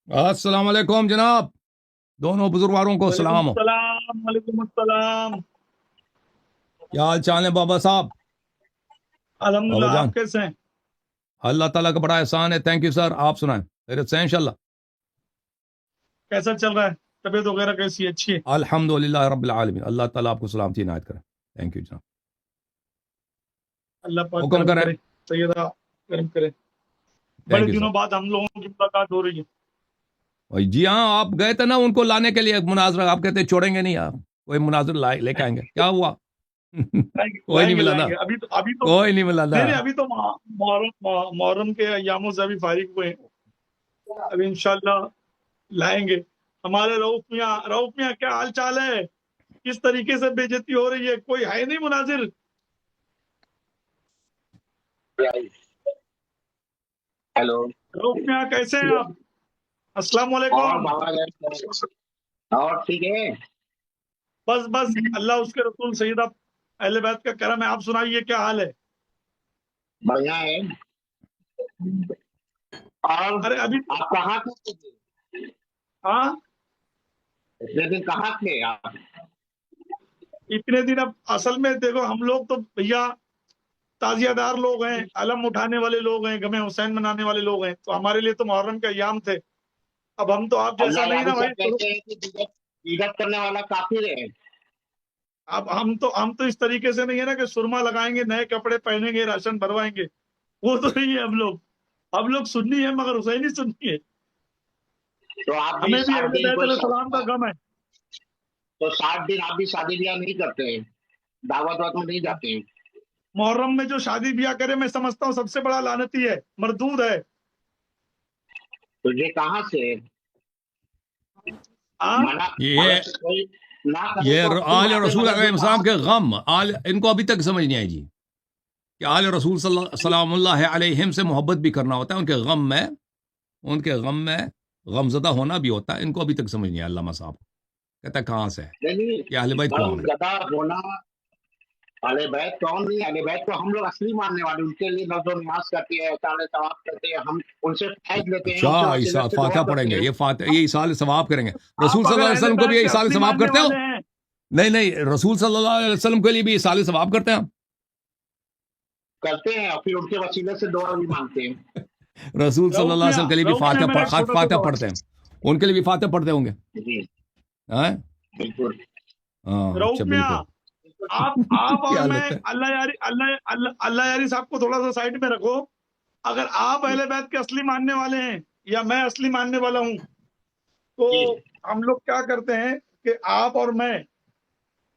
अस्सलाम वालेकुम जनाब, दोनों बुजुर्गवारों को वालेकुम सलाम हो। सलाम, वालेकुम अस्सलाम। क्या हाल चाल है बाबा साहब? बाबा अल्हम्दुलिल्लाह, आप जान, कैसे हैं? अल्लाह ताला का बड़ा एहसान है। Thank you sir. आप सुनाएं, खैरियत से हैं इंशाल्लाह? कैसा चल रहा है? तबीयत वगैरह कैसी है? अच्छी है? अल्हम्दुलिल्लाह रब्बिल आलमीन। अल्लाह ताला आपको सलामती इनायत करें। थैंक यू जनाब। अल्लाह पाक हुक्म करम करें। करे, सैयदा करम करे। बड़े थैंक यू सर। दिनों बाद हम लोगों की मुलाकात हो रही है। और जी हाँ, आप गए थे ना उनको लाने के लिए मुनाजरा, आप कहते छोड़ेंगे नहीं आप, कोई मुनाजरा लेके आएंगे, क्या हुआ? लाएंगे कोई नहीं लाएंगे मिला ना? लाएंगे। अभी तो कोई नहीं मिला ना? नहीं नहीं, अभी तो मुहर्रम के अय्यामों से अभी फारिग हुए हैं। अभी इंशाल्लाह लाएंगे। हमारे रऊफ मियाँ क्या हाल चाल है? किस तरीके से बेइज्जती हो रही है? कोई है नहीं मुनाजिर? हेलो। रऊफ मियाँ कैसे हैं आप? अस्सलाम और वालेकुम। बाबा और ठीक है। बस बस, अल्लाह उसके रसूल सैयदा अहले बैत का करम है। आप सुनाइए, क्या हाल है? बढ़िया है। और अरे अभी आप कहाँ थे? हाँ, इतने दिन कहाँ थे आप? इतने दिन अब असल में देखो, हम लोग तो भैया ताजियादार लोग हैं, अलम उठाने वाले लोग हैं, गमे हुसैन मनाने वाले लोग हैं, तो हमारे लिए तो मुहर्रम के अय्याम थे। अब हम तो आप जैसा अल्लाह नहीं यानी ना भाई, सब तो कहते हैं कि इज्जत करने वाला काफिर है। अब हम तो इस तरीके से नहीं है ना कि सुरमा लगाएंगे, नए कपड़े पहनेंगे, राशन भरवाएंगे। वो तो नहीं है। हम लोग सुन्नी है, मगर हुसैनी सुन्नी है। तो आप भी हमें भी 60 अहले दिन बैत कोई अलैहिस्सलाम का गम है। तो 60 दिन आप भी शादी ब्याह नहीं करते हैं, दावत वात में नहीं जाते हैं? मुहर्रम में जो शादी ब्याह करे, मैं समझता हूँ सबसे बड़ा लानती है, मरदूद है। तो ये कहाँ से है? हाँ, मना ये अगर कोई ना करे ये तो अच्छी आल बात है, रसूल मगर ये अलैहिस्सलाम कहाँ के से है? गम, आल इनको अभी तक समझ नहीं आई जी कि आल रसूल सल्लल्लाहु अलैहिम से मोहब्बत भी करना होता है, उनके गम में गमजदा होना भी होता है। इनको अभी तक समझ नहीं आया। अल्लामा साहब कहता है कहाँ से है, नहीं, ये अहले बैत गम कौन है? गदा होना। अहले बैत कौन नहीं? अहले बैत को हम लोग असली मानने वाले, उनके लिए नजर नमाज करते हैं, ताले तवाफ करते हैं, हम उनसे फैज लेते हैं, अच्छा, उनसे ईसा वसीयत से दुआ फातिहा करते पढ़ेंगे, हैं। ये इसाल सवाब करेंगे। रसूल आप अगर सल्लल्लाहु अलैहि अहले वसल्लम को भी बैत ये के इसाल असली सवाब मानने करते हो? वाले हैं, नहीं नहीं, रसूल सल्लल्लाहु अलैहि वसल्लम के लिए भी इसाल सवाब करते हैं? करते हैं और फिर उनके वसीले से दुआ भी मांगते हैं। रसूल सल्लल्लाहु अलैहि वसल्लम के लिए भी रऊफ मियाँ मेरा एक छोटा सा फातिहा सवाल। पढ़ते हैं, उनके लिए भी फातिहा पढ़ते होंगे? जी हैं? बिल्कुल। हाँ, रऊफ अच्छा, मियाँ, बिल्कुल। आप और क्या मैं, हालत है? अल्लाह यारी साहब को थोड़ा सा साइड में रखो। अगर आप अहले बैत के असली मानने वाले हैं या मैं असली मानने वाला हूं, तो जी हम लोग क्या करते हैं कि आप और मैं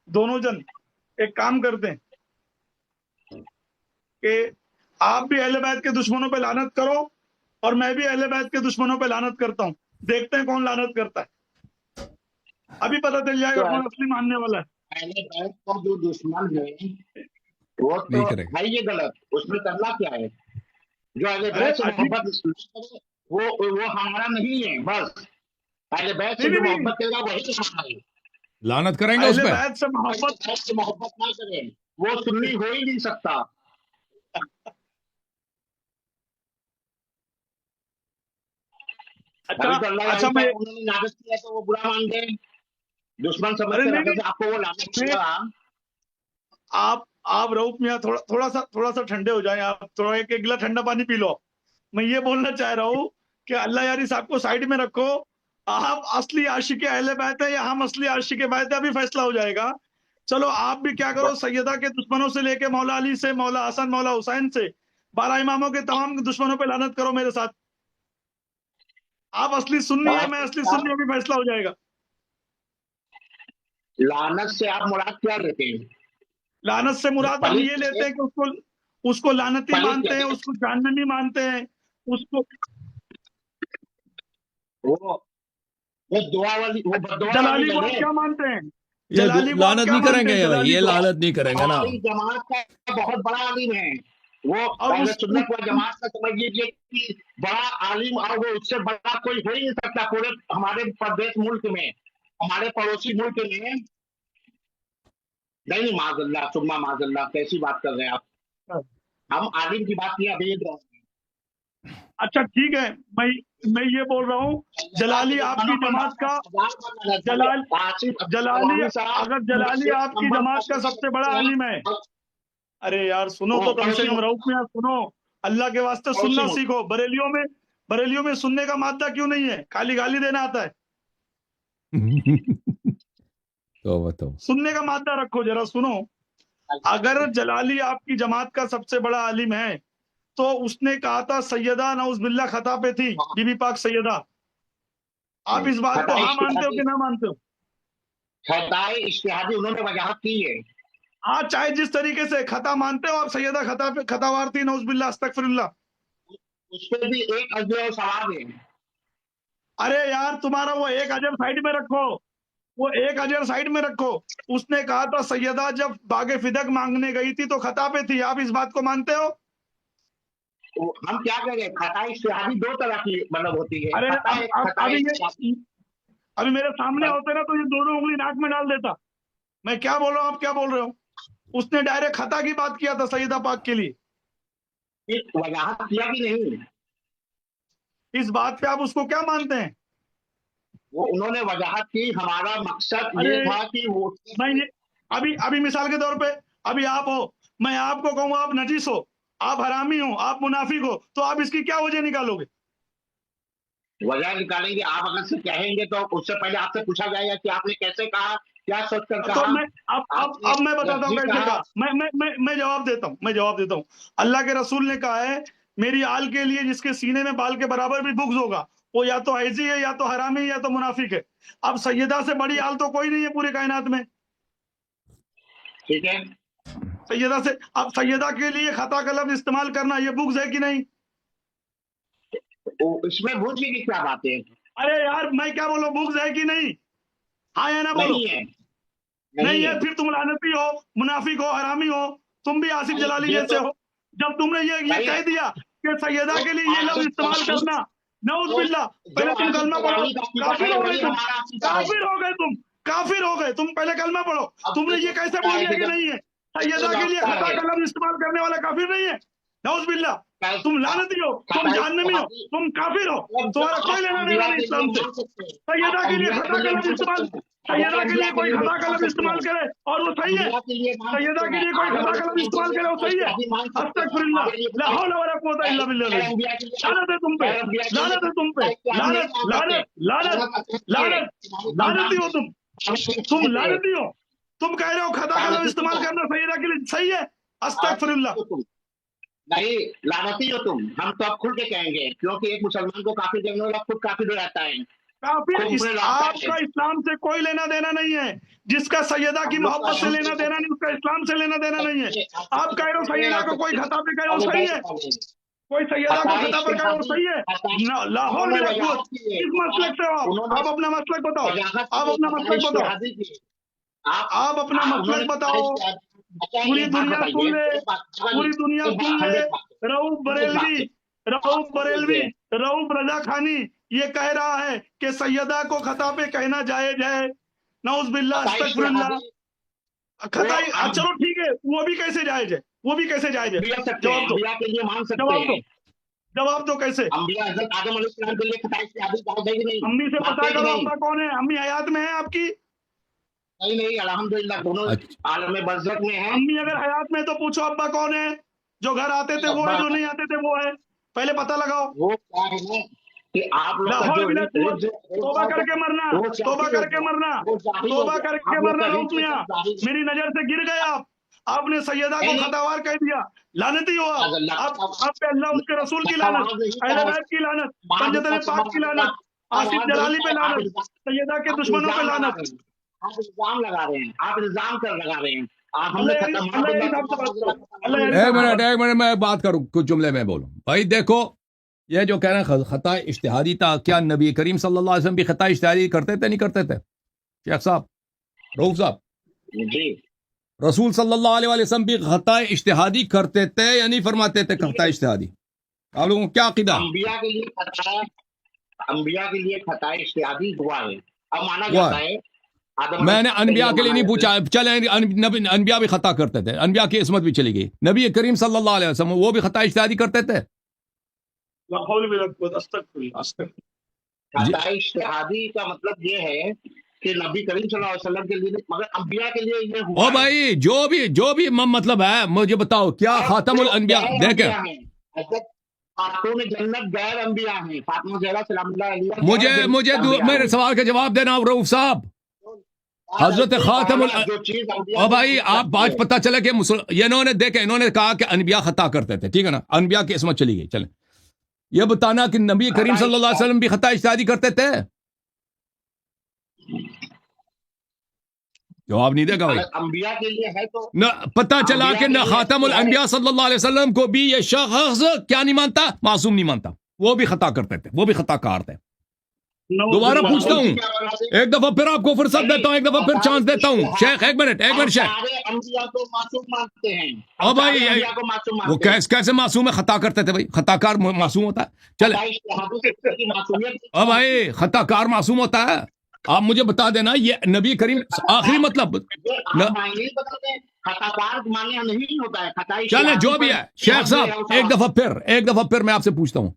दोनों जन एक काम करते हैं कि आप भी अहले बैत के दुश्मनों पे लानत करो और मैं भी अहले बैत के दुश्मनों पे लानत करता हूं। देखते हैं कौन लानत करता है। अभी पता चल तो जाएगा कौन असली मानने वाला है। अहले बैत का जो दुश्मन है वो नहीं तो करेगा। है ये गलत, उसमें करना क्या है? जो अहले अरे बैत से अजीब। मोहब्बत नहीं करे, वो हमारा नहीं है बस। अहले बैत नहीं से नहीं जो नहीं, मोहब्बत करेगा वही हमारा है। लानत करेंगे उस अहले पे? बैत से अहले मोहब्बत। बैत से मोहब्बत ना करें, वो सुन्नी हो ही नहीं सकता। अच्छा अभी तो अल्लाह अच्छा, यानी मैं, साहब उन्होंने नाराज किया तो वो बुरा मान गए, दुश्मन समझ अरे कर नहीं अगर नहीं, से आपको वो लाने मैं किया। आप रऊफ मियाँ थोड़ा सा ठंडे हो जाए। आप थोड़ा एक एक गिलास ठंडा पानी पी लो। मैं ये बोलना चाह रहा हूँ कि अल्लाह यारी साहब को साइड में रखो। आप असली आशिक अहले बैत है या हम असली आशिक बैत है, अभी फैसला हो जाएगा। चलो, आप भी क्या करो, सैयदा के दुश्मनों से लेके मौला अली से, मौला हसन, मौला हुसैन से, 12 इमामों के तमाम दुश्मनों पे लानत करो मेरे साथ। आप असली सुन्नी है, मैं असली आप सुन्नी, अभी फैसला हो जाएगा। लानत से आप मुराद क्या लेते हैं? लानत से जो मुराद हम पलित ये लगे, लेते हैं कि उसको लानती पलित मानते हैं, लगे उसको जहन्नमी मानते हैं, उसको वो वो दुआ वाली, वो बददुआ वाली जलाली को आप लगे। क्या मानते हैं? ये जलाली को आप लानत क्या नहीं मानते करेंगे हैं? ये भाई, जलाली ये को। लानत नहीं करेंगे ना? हमारी जमात का बहुत बड़ा आलिम है वो। और अहले उस सुन्नत व जमात का समझ लीजिए कि बड़ा आलिम, और वो उससे बड़ा कोई हो ही नहीं सकता पूरे हमारे प्रदेश मुल्क में, हमारे पड़ोसी मुल्क में। नहीं माजल्ला, सुम्मा माजल्ला, कैसी बात कर रहे हैं आप? हम आलिम की बात नहीं अभी अच्छा ठीक है, मैं ये बोल रहा हूँ, जलाली आपकी जमात का जलाली अगर जलाली आपकी जमात का सबसे बड़ा आलिम है, अरे यार सुनो तो कम से कम, रऊफ मियां सुनो, अल्लाह के वास्ते सुनना सीखो। बरेलियों में सुनने का मादा क्यों नहीं है? खाली गाली देना आता है। तो सुनने का मादा रखो, जरा सुनो। अगर जलाली आपकी जमात का सबसे बड़ा आलिम है तो उसने कहा था सैयदा नौज़बिल्ला खता पे थी, बीबी पाक सैयदा। आप इस बात को हाँ मानते हो कि ना मानते हो? खताए इश्तिहादी उन्होंने वजाहत की है। हाँ, चाहे जिस तरीके से खता मानते हो आप, सैयदा खता पे खतावार थी, नौज़बिल्ला, अस्तगफिरुल्लाह। उस पर भी एक अजर और सवाब है। अरे यार तुम्हारा वो एक अजर साइड में रखो, वो एक अजर साइड में रखो। उसने कहा था सैयदा जब बागे फिदक मांगने गई थी तो खता पे थी, आप इस बात को मानते हो? तो हम क्या करें, खताए इश्तिहादी दो तरह की मतलब होती है। अरे खताए अभी मेरे सामने होते ना तो ये दोनों उंगली नाक में डाल देता। मैं क्या बोल रहा हूँ, आप क्या बोल रहे हो? उसने डायरेक्ट खता की बात किया था सैयदा पाक के लिए। वजाहत किया कि नहीं? इस बात पे आप उसको क्या मानते हैं? वो उन्होंने वजाहत की, हमारा मकसद ये अरे था कि वो मैं ये अभी मिसाल के तौर पे, अभी आप हो, मैं आपको कहूँ आप नजीस हो, आप हरामी हो, आप मुनाफिक हो, तो आप इसकी क्या वजह निकालोगे? वजह निकालेंगे। आप अगर से कहेंगे तो उससे पहले आपसे पूछा जाएगा कि आपने कैसे कहा, क्या सोच कर तो कहा। मैं अब मैं बताता हूँ कैसे कहा। मैं जवाब देता हूँ। अल्लाह के रसूल ने कहा है, मेरी आल के लिए जिसके सीने में बाल के बराबर भी बुग़्ज़ होगा, वो या तो ऐसी है, या तो हरामी है, या तो मुनाफिक है। अब सैयदा से बड़ी आल तो कोई नहीं है पूरे कायनात में। ठीक है, सैयदा से, अब सैयदा के लिए खता का लफ्ज़ इस्तेमाल करना ये बुग़्ज़ है कि नहीं? तो इसमें बुझ की क्या बात है? अरे यार मैं क्या बोलूं, बुग़्ज़ है कि नहीं? हाँ या ना बोलो। नहीं है, नहीं है, फिर तुम लानती हो, मुनाफिक हो, हरामी हो, तुम भी आसिफ जलाली जैसे हो। जब तुमने ये कह दिया कि सैयदा के लिए ये लफ्ज़ इस्तेमाल करना, नऊज़-बिल्लाह, पहले तुम कलमा पढ़ो। काफिर हो गए तुम, काफिर हो गए तुम, काफिर हो गए तुम, पहले कलमा पढ़ो। तुमने ये कैसे बोल दिया कि नहीं है? सैयदा के लिए खता का लफ्ज़ इस्तेमाल करने वाला काफिर नहीं है? नऊज़-बिल्लाह, तुम लानती हो, तुम जहन्नमी हो, तुम काफिर हो, तुम्हारा कोई लेना देना नहीं इस्लाम से। सैयदा के लिए खता का लफ्ज़ इस्तेमाल, सैयदा के लिए कोई खता का लफ्ज़ इस्तेमाल करे और वो सही है? सैयदा के लिए कोई खता का लफ्ज़ इस्तेमाल करे वो सही है? अस्तगफिरुल्लाह, ला हौला वला कुव्वता इल्ला बिल्लाह। लानत है तुम पे, लानत है तुम पे, लानत लानत लानत लानत, लानती हो तुम लानती हो। तुम कह रहे हो खता का लफ्ज़ इस्तेमाल करना सैयदा के लिए सही है? अस्तगफिरुल्लाह। नहीं, लानती हो तुम। हम तो अब खुल के कहेंगे, क्योंकि एक मुसलमान को काफिर कहने वाला खुद काफिर हो जाता है। काफिर आपका इस्लाम से कोई लेना देना नहीं है। जिसका सैयदा की मोहब्बत से लेना देना नहीं, उसका इस्लाम से लेना देना नहीं है। आप कह रहे हो सैयदा को कोई खता पे कहे वो सही है, कोई सैयदा को खता पर कहे वो सही है। लाहौर में किस मसलक से हो आप अपना मसलक बताओ, आप अपना मसलक बताओ, आप अपना मसलक बताओ। पूरी दुनिया सुन ले, पूरी दुनिया सुन ले। रऊफ बरेलवी, रऊफ रजा खानी ये कह रहा है कि सैयदा को खता पे कहना जायज है। नऊज़-बिल्लाह, अस्तगफिरुल्लाह। खताई, चलो ठीक है, वो भी कैसे जायज है? वो भी कैसे जायज है? जवाब दो, के लिए मान सकते जवाब दो, हैं। जवाब दो कैसे? अंबिया हज़रत आदम अलैहिस्सलाम के लिए खताई इश्तिहादी जायज़ है कि नहीं? अम्मी से पता मानते करो कि नहीं? अब्बा कौन है? अम्मी हयात में है आपकी? नहीं, अल्हम्दुलिल्लाह दोनों आलम बरज़ख में हैं। अम्मी अगर हयात में तो पूछो अब्बा कौन है? जो घर आते थे वो है, जो नहीं आते थे वो है, पहले पता लगाओ। वो क्या है ना कि आप लोग का लाहौर जो बिला तौबा करके मरना, तौबा करके मरना, तौबा करके मरना। रऊफ मियां, मेरी नजर से गिर गए आप। आपने सैयदा को खतावार कह दिया, लानती हो आप पे अल्लाह उसके रसूल की लानत, अहले बैत की लानत, पंजतन पाक की लानत, आसिफ जलाली पे लानत, सैयदा के दुश्मनों पे लानत। आप इल्जाम लगा रहे हैं, आप इल्जाम कर लगा रहे हैं। एक मिनट मैं बात करूं, कुछ जुमले में बोलूं। भाई देखो, ये जो कह रहे हैं खता इज्तिहादी था, क्या नबी करीम सल्लल्लाहु अलैहि वसल्लम भी खता इज्तिहादी करते थे? नहीं करते थे? शेख साहब, रऊफ साहब, जी, रसूल सल्लल्लाहु अलैहि वसल्लम भी खता इज्तिहादी करते थे या नहीं फरमाते थे खता इज्तिहादी? आप लोगों को क्या अकीदा? अंबिया के लिए खता इज्तिहादी हुआ है, अब माना जाता है। मैंने अनबिया के लिए नहीं पूछा, चले अनबिया भी खता करते थे, अनबिया की इसमत भी चली गई। नबी करीम सल्लल्लाहु अलैहि वसल्लम वो भी खता इज्तिहादी करते थे? ला हौल वला कुव्वत, अस्तगफिरुल्लाह, अस्तगफिरुल्लाह। खता इज्तिहादी का मतलब ये है कि नबी करीम सल्लल्लाहु अलैहि वसल्लम के लिए नहीं, मगर अंबिया के लिए ये हुआ ओ है। भाई जो भी मतलब है मुझे बताओ, क्या खातमुल अनबिया देखें। खातून जन्नत गैर अंबिया हैं, फातिमा ज़हरा सलामुल्लाह अलैहा मुझे मेरे सवाल का जवाब देना रऊफ साहब। हजरत खातमुल जो चीज अंबिया ओ भाई आप आज पता चला कि इन्होंने देखे, इन्होंने कहा कि अनबिया खता करते थे, ठीक है ना, अनबिया की इसमत चली गई। चले ये बताना कि नबी करीम सल्लल्लाहु अलैहि वसल्लम भी खता इज्तिहादी करते थे? जवाब नहीं देगा भाई। अंबिया के लिए है तो न पता चला कि न खातमुल अनबिया सल्लल्लाहु अलैहि वसल्लम को भी ये शख्स क्या नहीं मानता, मासूम नहीं मानता, वो भी खता करते थे, वो भी खताकार थे। दोबारा पूछता हूँ, एक दफा फिर आपको फुर्सत देता हूँ, एक दफा फिर चांस देता हूँ। शेख एक मिनट शेख। सारे अंबिया को मासूम मानते हैं। ओ भाई सारे अंबिया को मासूम वो मानते हैं। कैसे मासूम है? खता करते थे भाई, खताकार मासूम होता है? चले खता इज्तिहादी से किसी की मासूमियत ओ भाई खताकार मासूम होता है? आप मुझे बता देना ये नबी करीम आखिरी मतलब ये आप न, मायने नहीं बताते, खताकार माने नहीं होता है। खता चले इज्तिहादी जो भी पर है शेख साहब, एक दफा फिर मैं आपसे पूछता हूं,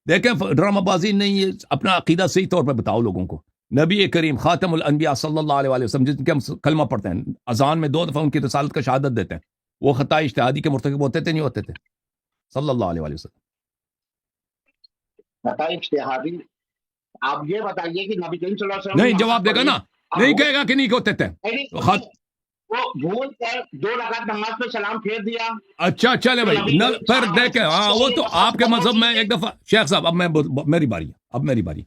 देखें ड्रामाबाजी नहीं है, अपना अकीदा सही तौर पर बताओ लोगों को। नबी करीम खातमुल अनबिया सल्लल्लाहु अलैहि वसल्लम जिनके हम कलमा पढ़ते हैं, अजान में 2 दफा उनकी रिसालत का शहादत देते हैं, वो खता इज्तिहादी के मुर्तकिब होते थे नहीं होते थे? सल्लल्लाहु अलैहि वसल्लम। खता इज्तिहादी, आप ये बताइए कि नबी करीम सल्लल्लाहु अलैहि वसल्लम नहीं जवाब देगा ना, नहीं कहेगा कि नहीं होते थे। नहीं, वो भूल कर 2 रकात नमाज पे सलाम फेर दिया। अच्छा चले भाई फिर देखे, हाँ वो तो आपके मजहब में एक दफा शेख साहब, अब मेरी बारी।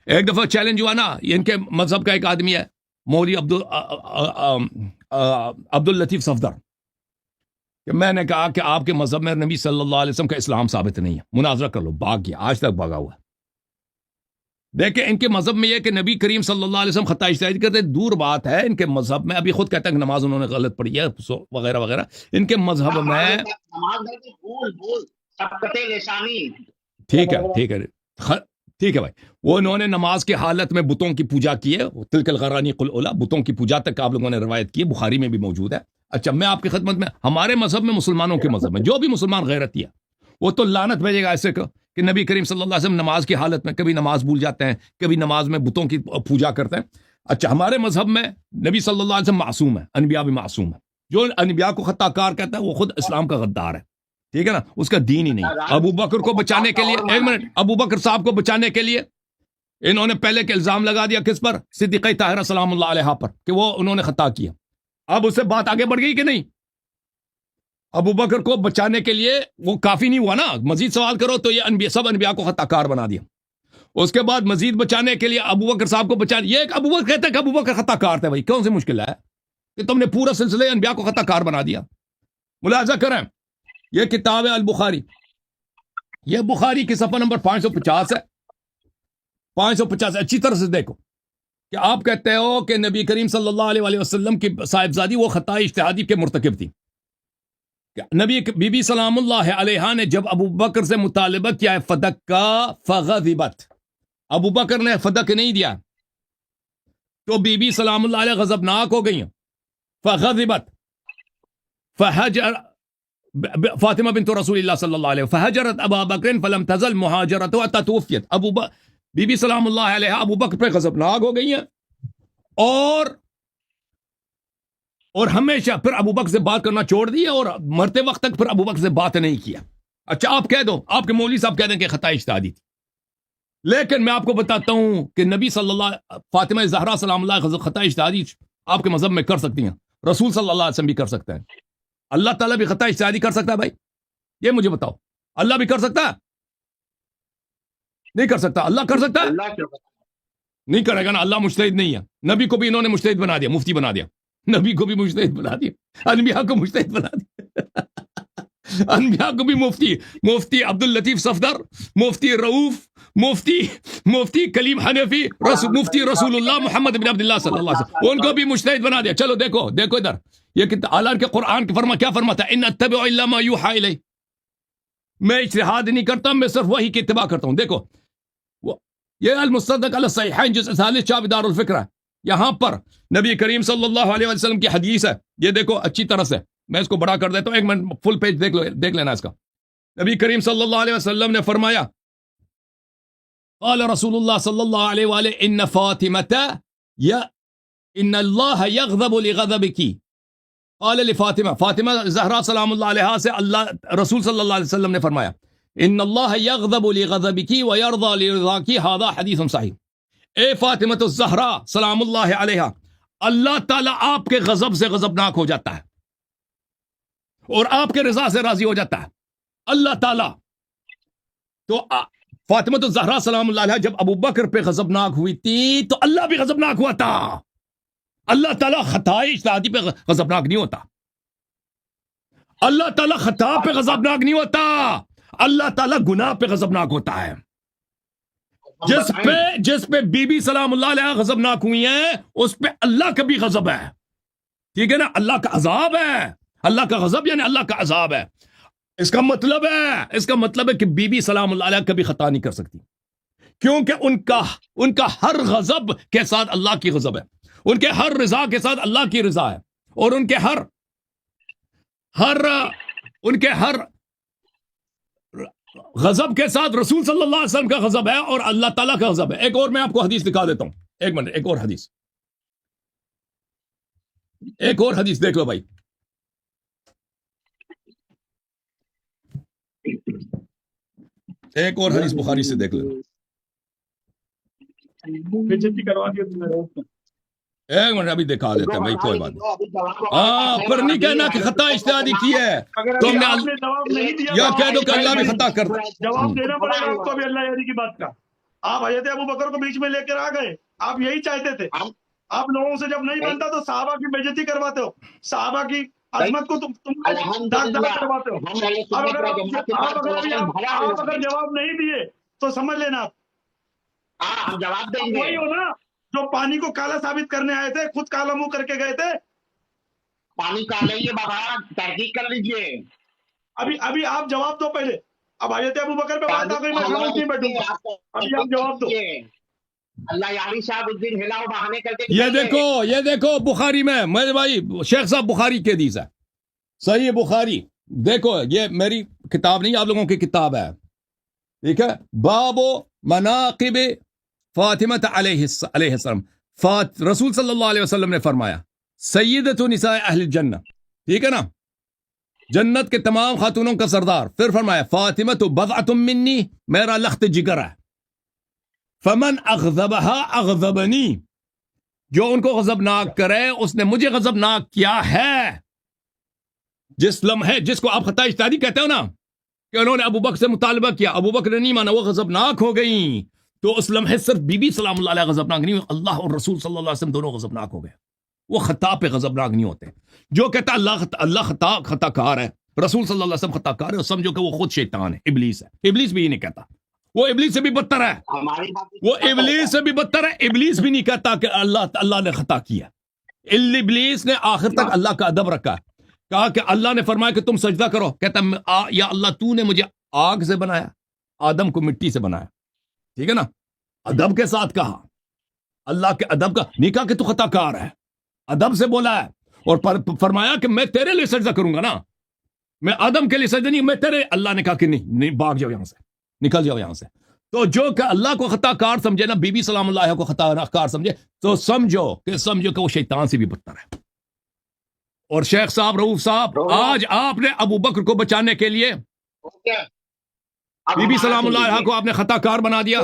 एक दफा चैलेंज हुआ ना, इनके मजहब का एक आदमी है मौलवी अब्दुल लतीफ सफदर, कि मैंने कहा कि आपके मजहब में नबी सल्लल्लाहु अलैहि वसल्लम का इस्लाम साबित नहीं है, मुनाजरा कर लो। भाग गया, आज तक भागा हुआ है। देखे इनके मजहब में यह कि नबी करीम सल्लल्लाहु अलैहि वसल्लम खता इज्तिहादी करते, दूर बात है इनके मजहब में, अभी खुद कहते हैं कि नमाज उन्होंने गलत पढ़ी है वगैरह वगैरह। इनके मजहब में भूल सबकते लिसानी। ठीक है भाई, वो उन्होंने नमाज की हालत में बुतों की पूजा की है, तिलकल गरानी कुल उला, बुतों की पूजा तक आप लोगों ने रवायत की है, बुखारी में भी मौजूद है। अच्छा मैं आपकी खिदमत में, हमारे मजहब में, मुसलमानों के मजहब में जो भी मुसलमान गैरती है वो तो लानत भेजेगा ऐसे कि नबी करीम सल्लल्लाहु अलैहि वसल्लम नमाज की हालत में कभी नमाज भूल जाते हैं, कभी नमाज में बुतों की पूजा करते हैं। अच्छा हमारे मजहब में नबी सल्लल्लाहु अलैहि वसल्लम मासूम है, अनबिया भी मासूम है। जो अनबिया को खताकार कहता है वो खुद इस्लाम का गद्दार है, ठीक है ना, उसका दीन ही नहीं। अबू बकर को बचाने के लिए, एक मिनट, अबू बकर साहब को बचाने के लिए इन्होंने पहले के इल्जाम लगा दिया किस पर? सिद्दीक़ ताहिरा सलामुल्लाह अलैहा पर, कि वो उन्होंने खता किया। अब उससे बात आगे बढ़ गई कि नहीं? अबू बकर को बचाने के लिए वो काफी नहीं हुआ ना, मजीद सवाल करो तो ये सब अनबिया को खताकार बना दिया। उसके बाद मजीद बचाने के लिए अबू बकर साहब को बचा, ये अबू बकर कहते हैं कि अबू बकर खताकार थे। भाई कौन सी मुश्किल है कि तुमने पूरा सिलसिले अनबिया को खताकार बना दिया? मुलाजा करें, यह किताब है अल बुखारी, यह बुखारी की सफा नंबर 550 है। 550 अच्छी तरह से देखो कि आप कहते हो कि नबी करीम सल्लल्लाहु अलैहि वसल्लम की साहिबजादी वो खता इज्तिहादी के मुर्तकिब थी। नबी बीबी सलामुल्लाह अलैहा ने जब अबू बकर से मुतालिबा किया है फदक का, फगज़िबत, अबू बकर ने फदक नहीं दिया तो बीबी सलामुल्लाह अलैहा गजबनाक हो गई, फगज़िबत, फहजर फातिमा बिन्त रसूलिल्लाह सल्लल्लाहु अलैहि फहजरत अबू बकर फलम तज़ल मुहाजरत व ततवफ़ियत। बीबी सलामुल्लाह अलैहा अबू बकर पे गजबनाक हो गई हैं और हमेशा फिर अबू बकर से बात करना छोड़ दिया और मरते वक्त तक फिर अबू बकर से बात नहीं किया। अच्छा आप कह दो, आपके मौलवी साहब कह दें कि खता इज्तिहादी थी, लेकिन मैं आपको बताता हूं कि नबी सल्लल्लाहु फातिमा ज़हरा सलामुल्लाह अलैहा खता इज्तिहादी आपके मजहब में कर सकती हैं, रसूल सल्लल्लाहु अलैहि वसल्लम भी कर सकते हैं, अल्लाह ताला भी खता इज्तिहादी कर सकता है। भाई ये मुझे बताओ, अल्लाह भी कर सकता है? नहीं कर सकता? अल्लाह कर सकता है? नहीं करेगा ना, अल्लाह मुज्तहिद नहीं है। नबी को भी इन्होंने मुज्तहिद बना दिया, मुफ्ती बना दिया, नबी को भी मुज्तहिद बना दिया, अनबिया को मुज्तहिद बना दिया अनबिया को भी मुफ्ती अब्दुल लतीफ सफदर, मुफ्ती रऊफ, मुफ्ती कलीम हनफी, मुफ्ती रसूलुल्लाह मोहम्मद बिन अब्दुल्लाह सल्लल्लाहु अलैहि वसल्लम, उनको भी मुज्तहिद बना दिया। चलो देखो इधर, ये अल्लाह के कुरान के क्या फरमाता है? इन अत्तबिउ इल्ला मा यूहा इलै, मैं इज्तिहाद नहीं करता, मैं सिर्फ वही की इत्तिबा करता हूं। देखो ये अल मुस्तदरक अला सहीहैन जुज़ 40 चाबी दारुल फिक्र, यहां पर नबी करीम सल्लल्लाहु अलैहि वसल्लम की हदीस है। ये देखो अच्छी तरह से, मैं इसको बड़ा कर देता हूं, एक मिनट फुल पेज देख लेना इसका। नबी करीम सल्लल्लाहु अलैहि वसल्लम ने फरमाया क़ाल रसूलुल्लाह सल्लल्लाहु अलैहि वसल्लम इन्न फातिमता या इन्न अल्लाह यग़ज़बु लिग़ज़बिकी क़ाल लिफ़ातिमा फातिमा ज़हरा सलामुल्लाह अलैहा से अल्लाह रसूल सल्लल्लाहु अलैहि वसल्लम ने फरमाया इन्न अल्लाह यग़ज़बु लिग़ज़बिकी व यरज़ा लिरिज़ाकी हाज़ा हदीसुन सहीह। ए फातिमा ज़हरा सलामुल्लाह अलैहा, अल्लाह ताला आपके गजब से गजबनाक हो जाता है और आपके रजा से राजी हो जाता है अल्लाह ताला। तो फातिमा तो ज़हरा सलामुल्लाह अलैहा जब अबू बकर पे गजबनाक हुई थी तो अल्लाह भी गजबनाक हुआ था। अल्लाह ताला खताए इज्तिहादी पे गजबनाक नहीं होता, अल्लाह ताला खता पे गजबनाक नहीं होता, अल्लाह ताला गुनाह पे गजबनाक होता है। जिस पे बीबी सलामुल्लाह अलैहा गजबनाक हुई है उस पे अल्लाह का भी गजब है, ठीक है ना। अल्लाह का अजाब है, अल्लाह का गजब यानी अल्लाह का अजाब है। इसका मतलब है कि बीबी सलामुल्लाह अलैहा कभी खता नहीं कर सकती, क्योंकि उनका हर गजब के साथ अल्लाह की गजब है, उनके हर रिजा के साथ अल्लाह की रिजा है, और उनके हर गजब के साथ रसूल सल्लल्लाहु अलैहि वसल्लम का गजब है और अल्लाह ताला का गजब है। एक और मैं आपको हदीस दिखा देता हूं, एक मिनट, एक और हदीस देख लो भाई। एक और हदीस बुखारी से देख लो। बेइज्जती करवा दिया तुमने। एक मिनट अभी दिखा देते हैं भाई, कोई बात नहीं। पर नहीं कहना कि खता इज्तिहादी की है, तुमने आपने जवाब नहीं दिया या कह दो कि अल्लाह भी खता करता। जवाब देना पड़ेगा आपको अभी अल्लाह यारी की बात का। आप हजरत अबू बकर को बीच में लेकर आ गए, आप यही चाहते थे। आप लोगों से जब नहीं बनता तो साहबा की बेइज्जती करवाते हो, साहबा की अजमत को तुम दाग करवाते हो। आप अगर जवाब नहीं दिए तो समझ लेना आप जवाब वही देंगे। हो ना जो पानी को काला साबित करने आए थे, खुद काला मुंह करके गए थे। पानी काले ये बाबा तहकीक कर लीजिए। अभी आप जवाब दो पहले। अब हजरत अबू बकर पे बात आ गई, मैं खामोश नहीं बैठूंगा। अभी आप जवाब दो। अल्लाह यारी साहब उस दिन हिलाओ बहाने करके ये देखो बुखारी में मेरे भाई शेख साहब बुखारी के हदीस है, सही है बुखारी। देखो ये मेरी किताब नहीं, आप लोगों की किताब है, ठीक है। बाबो मनाकिब फातिमा अलैहिस्सलाम, रसूल सल्लल्लाहु अलैहि वसल्लम ने फरमाया सय्यदतु निसाए अहल जन्नत, ठीक है ना, जन्नत के तमाम खातूनों का सरदार। फिर फरमाया फातिमा तो बदअतुम मिन्नी, मेरा लख्त जिगर है। फमन अग़ज़बहा अग़ज़बनी, जो उनको गजबनाक करे उसने मुझे गजबनाक किया है। जिस लम्हे जिसको आप खता इज्तिहादी कहते हो ना कि उन्होंने अबू बकर से मुतालबा किया, अबू बकर ने नहीं माना, वो गजबनाक हो गई, तो उस लम्हे सिर्फ बीबी सलामुल्लाह अलैहा गजबनाक नहीं, अल्लाह और रसूल सल्लल्लाहु अलैहि वसल्लम दोनों गजबनाक हो गए। वो खता पे गजबनाक नहीं होते। जो कहता अल्लाह खताकार है, रसूल सल्लल्लाहु अलैहि वसल्लम खताकार है, समझो कि वो खुद शैतान है, इब्लीस है। इब्लीस भी ये नहीं कहता, वो इब्लीस से भी बदतर है, वो इब्लीस से भी बदतर है। इब्लीस भी नहीं कहता कि अल्लाह ने खता किया। इब्लीस ने आखिर तक अल्लाह का अदब रखा, कहा कि अल्लाह ने फरमाया कि तुम सजदा करो, कहता या अल्लाह तूने मुझे आग से बनाया, आदम को मिट्टी से बनाया, ठीक है ना। अदब के साथ कहा, अल्लाह के अदब का नहीं कहा कि तू खताकार है, अदब से बोला है। और फरमाया कि मैं तेरे लिए सजदा करूंगा ना, मैं आदम के लिए सजदा नहीं, मैं तेरे। अल्लाह ने कहा कि नहीं भाग जाओ यहां से, निकल जाओ यहां से। तो जो कि अल्लाह को खताकार समझे ना, बीबी सलामुल्लाह को खताकार समझे, तो समझो कि वो शैतान से भी बदतर है। और शेख साहब, रऊफ साहब, आज आपने अबू बकर को बचाने के लिए बीबी सलामुल्लाह को आपने खताकार बना दिया,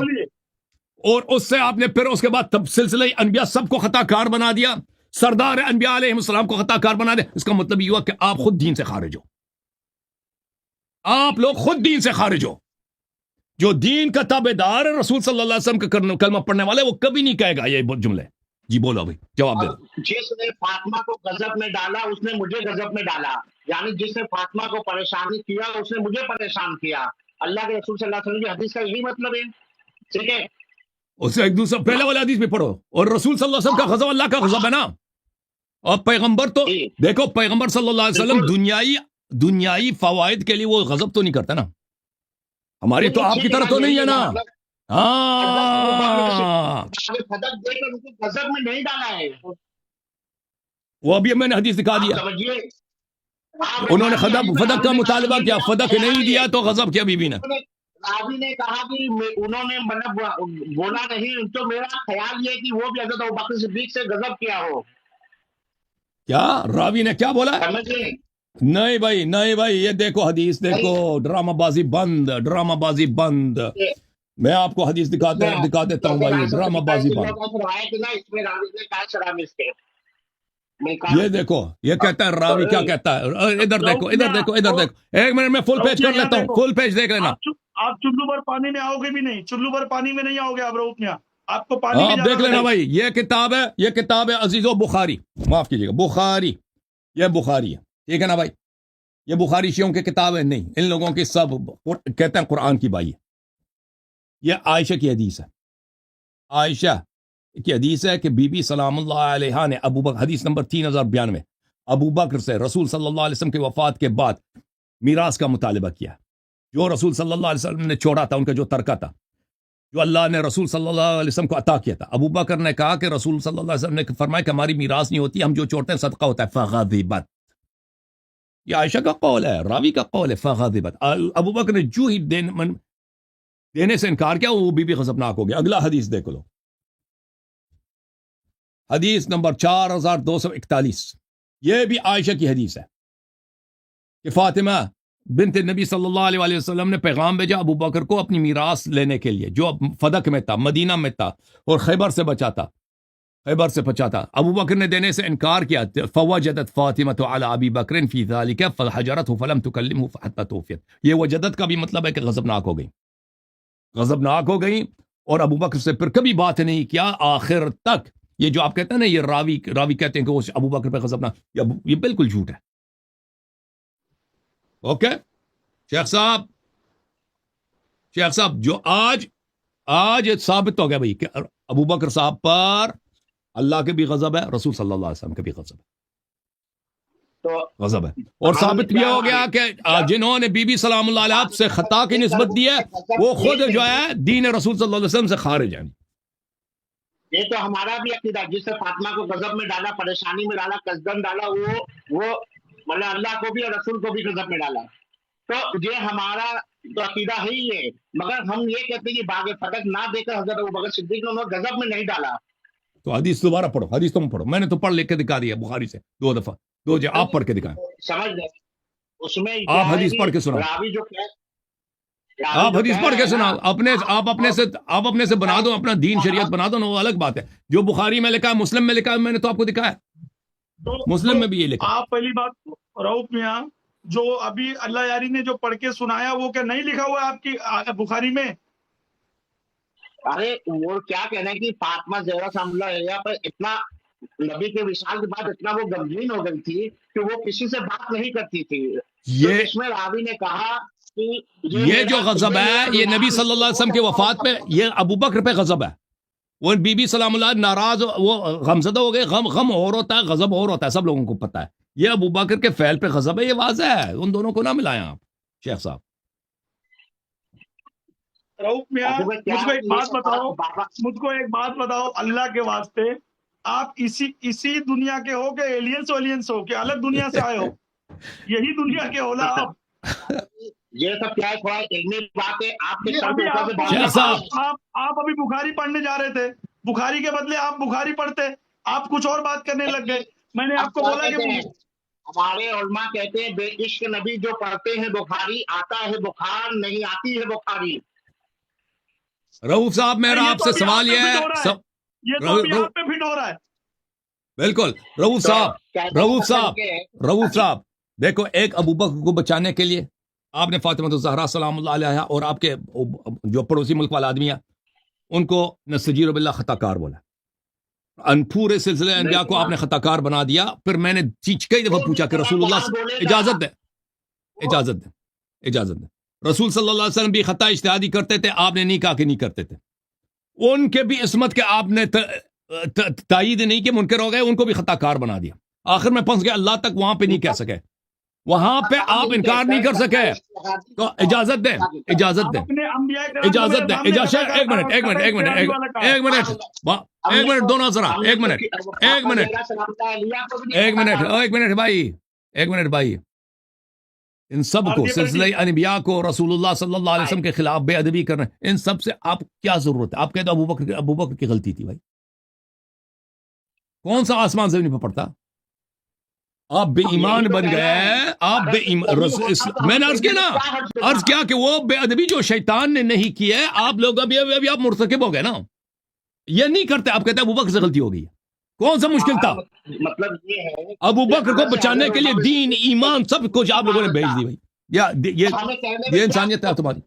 और उससे आपने फिर उसके बाद सिलसिले अनबिया सबको खताकार बना दिया, सरदार अनबिया अलैहिस्सलाम को खताकार बना दिया। इसका मतलब ये हुआ कि आप खुद दीन से खारिज हो, आप लोग खुद दीन से खारिज हो। जो दीन का ताबेदार है, रसूल सल्लल्लाहु अलैहि वसल्लम का कलमा पढ़ने वाले, वो कभी नहीं कहेगा ये जुमले। जी बोलो अभी, जवाब दे दो। जिसने फातिमा को गजब में डाला उसने मुझे गजब में डाला, यानी जिसने फातिमा को परेशानी किया उसने मुझे परेशान किया। अल्लाह के रसूल सल्लल्लाहु अलैहि वसल्लम की हदीस का यही मतलब है, ठीक है। उससे एक दूसरा पहले वाला हदीस भी पढ़ो, और रसूल सल्लल्लाहु अलैहि वसल्लम का गजब अल्लाह का गजब है ना। और पैगंबर तो देखो, पैगंबर सल्लल्लाहु अलैहि वसल्लम दुनियाई फवाइद के लिए वो गजब तो नहीं करता ना, हमारी तो आपकी तरह तो नहीं है ना। गजब में नहीं डाला है, वो अभी मैंने हदीस दिखा दिया। समझिए, انہوں نے فدق کا مطالبہ کیا, فدق نہیں دیا تو غضب کیا بی بی نے. راوی نے کہا کہ انہوں نے مطلب بولا نہیں, تو میرا خیال یہ کہ وہ بھی حضرت ابوبکر صدیق سے غضب کیا ہو. کیا راوی نے کیا بولا؟ سمجھے؟ نہیں بھائی, نہیں بھائی, یہ دیکھو حدیث دیکھو, ڈرامہ بازی بند, ڈرامہ بازی بند. میں آپ کو حدیث دکھا دیتا ہوں بھائی, ڈرامہ بازی بند. اس میں راوی نے کہا شرامش کے یہ دیکھو, یہ کہتا ہے راوی کیا کہتا ہے, ادھر دیکھو, ادھر دیکھو, ادھر دیکھو, ایک منٹ میں فل پیج کر لیتا ہوں, فل پیج دیکھ لینا. آپ چلو بھر پانی میں آؤ گے بھی نہیں, چلو بھر پانی میں نہیں آؤ گے آپ رؤف میاں, آپ کو پانی آپ دیکھ لینا بھائی. یہ کتاب ہے عزیزو بخاری, معاف کیجیے گا, بخاری, یہ بخاری ہے, ٹھیک ہے نا بھائی. یہ بخاری شیعوں کی کتاب ہے نہیں, ان لوگوں کی سب کہتے ہیں قرآن کی بھائی ہے. یہ عائشہ کی حدیث ہے, عائشہ کی حدیث ہے کہ بی بی سلام اللہ علیہا نے ابو بکر, حدیث نمبر 3092, ابو بکر سے رسول صلی اللہ علیہ وسلم کی وفات کے بعد میراث کا مطالبہ کیا. جو رسول صلی اللہ علیہ وسلم نے چھوڑا تھا, ان کا جو ترکہ تھا, جو اللہ نے رسول صلی اللہ علیہ وسلم کو عطا کیا تھا. ابو بکر نے کہا کہ رسول صلی اللہ علیہ وسلم نے فرمایا کہ ہماری میراث نہیں ہوتی, ہم جو چھوڑتے ہیں صدقہ ہوتا ہے. فغضبت, یہ عائشہ کا قول ہے, راوی کا قول ہے. فغضبت, ابو بکر نے جو ہی دینے سے انکار کیا, وہ بی بی غضبناک ہو گیا. اگلا حدیث دیکھ لو, حدیث نمبر 4241, یہ بھی عائشہ کی حدیث ہے کہ فاطمہ بنت نبی صلی اللہ علیہ وسلم نے پیغام بھیجا ابو بکر کو اپنی میراث لینے کے لیے, جو فدق میں تھا, مدینہ میں تھا, اور خیبر سے بچا تھا, خیبر سے بچا تھا. ابو بکر نے دینے سے انکار کیا. فوجدت فاطمة على ابی بکر فی ذلك فحجرته فلم تكلمه حتى توفیت. یہ وجدت کا بھی مطلب ہے کہ غضبناک ہو گئی, غضبناک ہو گئی, اور ابو بکر سے پھر کبھی بات نہیں کیا آخر تک. یہ جو آپ کہتے ہیں نا, یہ راوی کہتے ہیں کہ وہ ابو بکر پہ غضبناک, یہ بالکل جھوٹ ہے. اوکے شیخ صاحب, جو آج ثابت ہو گیا بھائی کہ ابو بکر صاحب پر اللہ کے بھی غضب ہے, رسول صلی اللہ علیہ وسلم کے بھی غضب ہے, اور ثابت بھی ہو گیا کہ جنہوں نے بی بی سلام اللہ علیہ سے خطا کی نسبت دی ہے, وہ خود جو ہے دین رسول صلی اللہ علیہ وسلم سے خارج ہیں. یہ تو ہمارا بھی عقیدہ, جس سے فاطمہ کو غضب میں ڈالا, پریشانی میں ڈالا, قصدن ڈالا, وہ مطلب اللہ کو بھی اور رسول کو بھی غضب میں ڈالا. تو یہ ہمارا تو عقیدہ ہی ہے, مگر ہم یہ کہتے ہیں کہ باغ فتح نہ دے کر حضرت ابوبکر صدیق نے انہوں غضب میں نہیں ڈالا. تو حدیث دوبارہ پڑھو, حدیث تم پڑھو, میں نے تو پڑھ لکھ کے دکھا دیا بخاری سے 2 دفعہ, 2 جگہ آپ پڑھ کے دکھائیں. سمجھ گئے, اس میں آپ حدیث پڑھ کے سناؤ, راوی جو آپ حدیث پڑھ کے سناؤ, آپ اپنے سے بنا دو, اپنا دین شریعت بنا دو نا, وہ الگ بات ہے. جو بخاری میں لکھا ہے, مسلم میں لکھا ہے, میں نے تو آپ کو دکھایا, مسلم میں بھی یہ لکھا. آپ پہلی بات رؤف میاں, جو ابھی اللہ یاری نے جو پڑھ کے سنایا, وہ کیا نہیں لکھا ہوا ہے آپ کی بخاری میں؟ ارے وہ کیا کہنا ہے کہ فاطمہ زہرا سلام اللہ علیہا پر اتنا نبی کے وصال کے بعد اتنا وہ غمگین ہو گئی تھی کہ وہ کسی سے بات نہیں کرتی تھی. اس میں راوی نے کہا کہ یہ جو غضب ہے, یہ نبی صلی اللہ علیہ وسلم کی وفات پہ, یہ ابو بکر پہ غضب ہے. وہ بی بی سلام اللہ ناراض, وہ غمزدہ ہو گئے. غم اور ہوتا ہے, غضب اور ہوتا ہے, سب لوگوں کو پتا ہے. یہ ابو بکر کے فعل پہ غضب ہے, یہ واضح ہے. ان دونوں کو نہ ملائیں آپ شیخ صاحب. رؤف میاں, مجھ کو ایک بات بتاؤ اللہ کے واسطے, آپ اسی دنیا کے ہو کہ ایلینس ہو کہ الگ دنیا سے آئے ہو؟ یہی دنیا کے ہو نا آپ. یہ سب کیا تھوڑا علمی بات ہے. آپ ابھی بخاری پڑھنے جا رہے تھے, بخاری کے بدلے آپ بخاری پڑھتے, آپ کچھ اور بات کرنے لگ گئے. میں نے آپ کو بولا کہ ہمارے علماء کہتے ہیں بے عشق نبی جو پڑھتے ہیں بخاری, آتا ہے بخار, نہیں آتی ہے بخاری. رؤوف صاحب, میرا آپ سے سوال یہ ہے, یہ تو ابھی آپ پہ فٹ ہو رہا ہے. بالکل رؤوف صاحب دیکھو, ایک ابو بکر کو بچانے کے لیے آپ نے فاطمہ الزہرا سلام اللہ علیہا اور آپ کے جو پڑوسی ملک والا آدمی ہیں, ان کو نستجیر باللہ خطا کار بولا. پورے سلسلے انبیاء کو آپ نے خطا کار بنا دیا. پھر میں نے کئی دفعہ پوچھا کہ رسول اللہ سے اجازت دیں. رسول صلی اللہ علیہ وسلم بھی خطا اجتہادی کرتے تھے, آپ نے نہیں کہا کہ نہیں کرتے تھے. ان کے بھی عصمت کے آپ نے تائید نہیں کہ منکر ہو گئے, ان کو بھی خطا کار بنا دیا. آخر میں پھنس گئے اللہ تک, وہاں پہ نہیں کہہ سکے, وہاں پہ آپ انکار نہیں کر سکے. تو اجازت دیں. ایک منٹ دونوں ذرا, ایک منٹ بھائی, ان سب اور کو یہ سلسلہ انبیاء کو رسول اللہ صلی اللہ علیہ وسلم کے خلاف بے ادبی کر رہے ہیں، ان سب سے آپ کیا ضرورت ہے؟ آپ کہتے ہیں ابو بکر کی غلطی تھی بھائی، کون سا آسمان زمین پہ پڑتا؟ آپ بے ایمان بن گئے، آپ بے ایمان میں نے عرض کیا نا، عرض کیا کہ وہ بے ادبی جو شیطان نے نہیں کی ہے، آپ لوگ ابھی آپ مرتکب ہو گئے نا، یہ نہیں کرتے، آپ کہتے ہیں ابو بکر سے غلطی ہو گئی، کون سا مشکل تھا؟ مطلب یہ ہے ابو بکر کو بچانے کے لیے دین ایمان سب کچھ آپ لوگوں نے بھیج دی بھائی، یہ انسانیت ہے تمہاری؟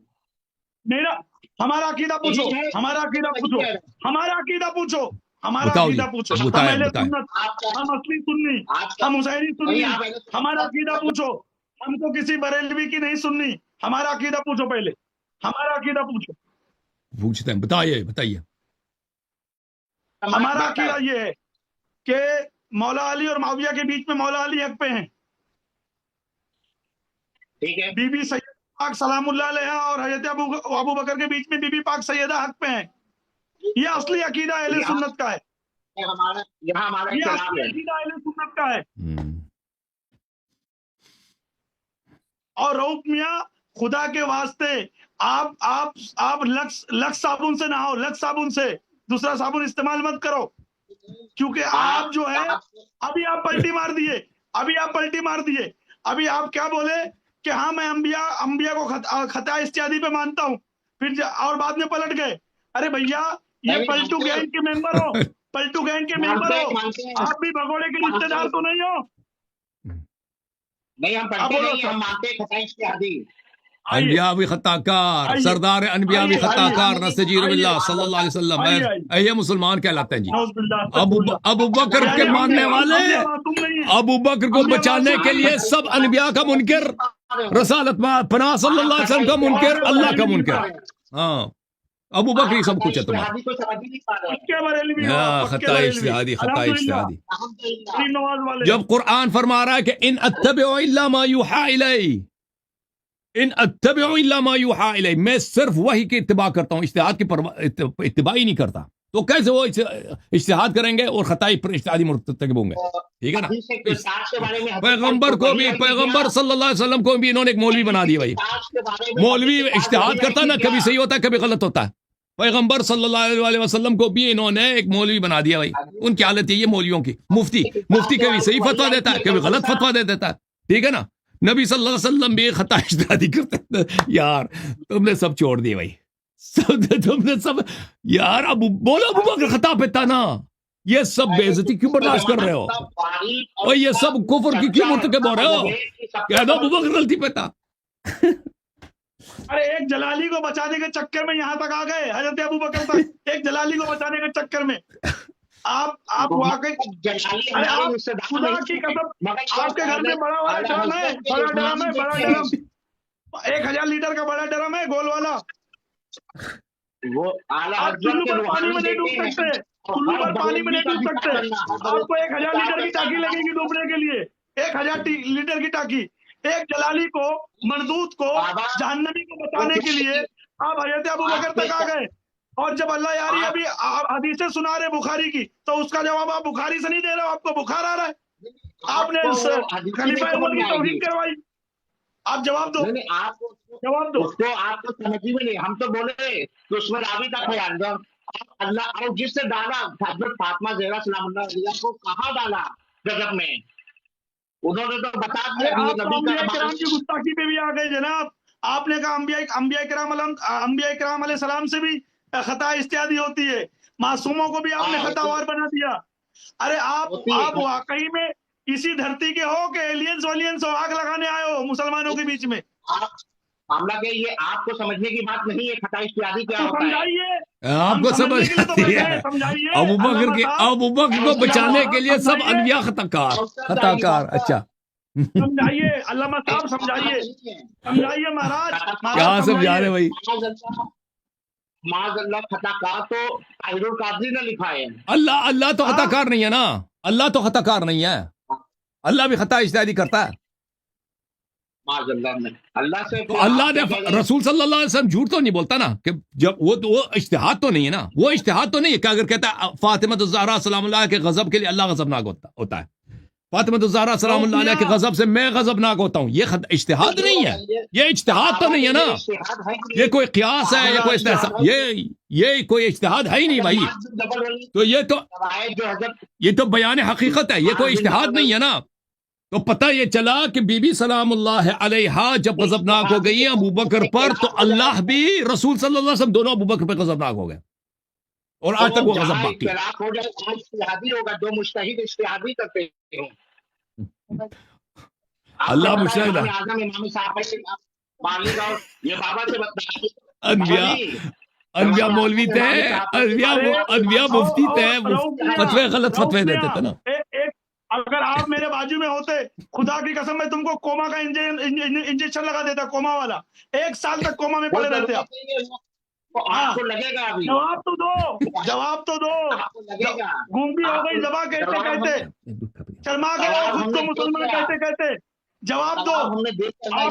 میرا ہمارا عقیدہ پوچھو، ہمارا عقیدہ پوچھو، ہمارا عقیدہ پوچھو، ہمارا بتاؤ جی، عقیدہ پوچھو، بتائیں ہم اہل بتائیں۔ سنت، ہم اصلی سنی، ہم حسینی سنی، ہمارا عقیدہ پوچھو، ہم کو کسی بریلوی کی نہیں سننی، ہمارا عقیدہ پوچھو، پہلے ہمارا عقیدہ پوچھو، پوچھتے ہیں، بتائیے۔ ہمارا عقیدہ یہ ہے کہ مولا علی اور معاویہ کے بیچ میں مولا علی حق پہ ہیں، ٹھیک ہے، بی بی سیدہ پاک سلام اللہ علیہ اور حضرت ابو بکر کے بیچ میں بی بی پاک سیدہ حق پہ ہیں، یہ اصلی عقیدہ اہل سنت کا ہے، یہاں ہمارا یہ اختلاف اصلی ہے۔ عقیدہ اہل سنت کا ہے۔ اور رؤف میاں خدا کے واسطے آپ لکس صابن سے نہاؤ، لکس صابن سے، دوسرا صابن استعمال مت کرو، کیونکہ آپ جو ہے ابھی آپ پلٹی مار دیے، ابھی آپ کیا بولے کہ ہاں میں انبیاء کو خطا استیادی پہ مانتا ہوں، پھر اور بعد میں پلٹ گئے، ارے بھیا یہ پلٹو گینگ کے ممبر ہو، آپ بھی بھگوڑے کے رشتے دار تو نہیں ہو؟ نہیں ہم پڑھتے نہیں ہیں، ہم مانتے ہیں خطا اجتہادی۔ انبیاء بھی خطا کار، سردار انبیاء بھی خطا کار، نستجیر باللہ صلی اللہ علیہ وسلم، یہ مسلمان کہلاتے ہیں جی۔ ابو بکر کے ماننے والے ابو بکر کو بچانے کے لیے سب انبیاء کا منکر، رسالت پناہ صلی اللہ علیہ وسلم کا منکر، اللہ کا منکر، ہاں ابو بکر ہی سب کچھ ہے تمہارا، کو سمجھ ہی نہیں پا رہے ہیں۔ خطا اجتہادی، خطا اجتہادی۔ جب قرآن فرما رہا ہے کہ ان اتبع الا ما یوحى الی، ان اتبع الا ما یوحى الی، میں صرف وحی کی اتباع کرتا ہوں، اجتہاد کی اتباع ہی نہیں کرتا، تو کیسے وہ اجتہاد کریں گے اور خطائی پر اجتہادی مرتکب ہوں گے؟ ٹھیک ہے نا؟ پیغمبر کو بھی، پیغمبر صلی اللہ علیہ وسلم کو بھی انہوں نے ایک مولوی بنا دیا بھائی، مولوی اجتہاد کرتا نا، کبھی صحیح ہوتا ہے کبھی غلط ہوتا ہے، پیغمبر صلی اللہ علیہ وسلم کو بھی انہوں نے ایک مولوی بنا دیا بھائی، ان کی حالت یہ مولویوں کی، مفتی کبھی صحیح فتویٰ دیتا ہے کبھی غلط فتویٰ دے دیتا ہے، ٹھیک ہے نا؟ نبی صلی اللہ علیہ وسلم بھی خطا اجتہادی کرتے تھے، یار تم نے سب چھوڑ دیے بھائی، تم نے سب، یار ابو بکر خطا پہ تھا نا، یہ سب بے عزتی کیوں برداشت کر رہے ہو، اور یہ سب کفر کی کیوں مرتکب ہو رہے ہو؟ کہہ دو ابو بکر غلطی پہ تھا۔ ارے ایک جلالی کو بچانے کے چکر میں یہاں تک آ گئے، حضرت ابو بکر تک، ایک جلالی کو بچانے کے چکر میں آپ واقعی، ارے آپ خدا کی قسم، آپ کے گھر میں بڑا والا ڈرم ہے، بڑا ڈرم 1000 لیٹر کا بڑا ڈرم ہے گول والا، وہ آپ چلو پر پانی میں نہیں ڈوب سکتے، چلو پر پانی میں نہیں ڈوب سکتے، آپ کو 1000 لیٹر کی ٹانکی لگے گی ڈوبنے کے لیے، 1000 لیٹر کی ٹانکی، ایک جلالی کو، مردود کو، جہنمی کو بچانے کے لیے آپ حضرت ابو بکر تک آ گئے، اور جب اللہ یاری ابھی حدیثیں سنا رہے بخاری کی، تو اس کا جواب آپ بخاری سے نہیں دے رہے ہو، آپ کو بخار آ رہا ہے، آپ نے خلیفہ اول کی توہین کروائی، آپ جواب دو، جواب دو۔ اس کو آپ کو سمجھ ہی نہیں، ہم تو بولے کہ اس میں راوی کا خیال دو، اللہ اور جس سے ڈالا حضرت فاطمہ زہرا سلام اللہ علیہ کو کہاں ڈالا غضب میں، انہوں نے تو بتا دیا کہ یہ آپ تو نبی انبیاء کا کرام کی گستاخی پہ بھی آ گئے جناب، آپ نے کہا انبیاء کرام علیہ السلام سے بھی خطا اجتہادی ہوتی ہے، معصوموں کو بھی آپ نے خطا وار بنا دیا، ارے آپ واقعی میں اسی دھرتی کے ہو کہ ایلینز ہو، آگ لگانے آئے ہو مسلمانوں کے بیچ میں؟ معاملہ کہ یہ آپ کو سمجھنے کی بات نہیں ہے خطا اجتہادی کیا ہوتا ہے، سمجھائیے، آپ کو سمجھ آتی ہے، ابو بکر کو بچانے کے لیے سب انبیاء خطا کار، اچھا سمجھائیے علامہ صاحب، سمجھائیے مہاراج، کیا سمجھا رہے بھائی؟ معاذ اللہ خطا کار تو طاہر القادری نے لکھا ہے، اللہ تو خطا کار نہیں ہے نا، اللہ تو خطا کار نہیں ہے، اللہ بھی خطا اجتہادی کرتا ہے، معاذ اللہ نے اللہ سے، تو اللہ نے رسول صلی اللہ علیہ وسلم جھوٹ تو نہیں بولتا نا، کہ جب وہ اجتہاد تو نہیں ہے نا، وہ اجتہاد تو نہیں ہے کہ اگر کہتا ہے فاطمہ الزہرا سلام اللہ کے غضب کے لیے اللہ غضبناک ہوتا ہے، فاطمہ الزہرا سلام اللہ علیہ کے غضب سے میں غضبناک ہوتا ہوں، یہ اجتہاد نہیں ہے، یہ اجتہاد تو نہیں ہے نا، یہ کوئی قیاس ہے، یہ کوئی استحسان، یہ کوئی اجتہاد ہے ہی نہیں بھائی، تو یہ تو بیان حقیقت ہے، یہ کوئی اجتہاد نہیں ہے نا۔ تو پتہ یہ چلا کہ بی بی سلام اللہ علیہا جب غضبناک ہو گئی ابو بکر پر، تو اللہ بھی رسول صلی اللہ علیہ وسلم دونوں ابو بکر پہ غضبناک ہو گئے، اور آج تک وہ غضب باقی ہے۔ ہو جائے اشتہادی ہوگا، دو مجتہد اشتہادی کرتے ہیں۔ اللہ مشاہد ہے، اعظم امام صاحب سے مالک اور یہ بابا سے بتائیں، انبیاء مولوی تھے، انبیاء مفتی تھے، فتوے غلط فتوے دیتے تھے نا۔ اگر آپ میرے بازو میں ہوتے، خدا کی قسم میں تم کو کوما کا انجیکشن لگا دیتا، کوما والا، 1 سال تک کوما میں پڑے رہتے آپ۔ آپ کو لگے گا ابھی، جواب تو دو، جواب تو دو، گونگی ہو گئی زبان کہتے کہتے، شرما گئے خود کو مسلمان کہتے کہتے، جواب دو۔ آپ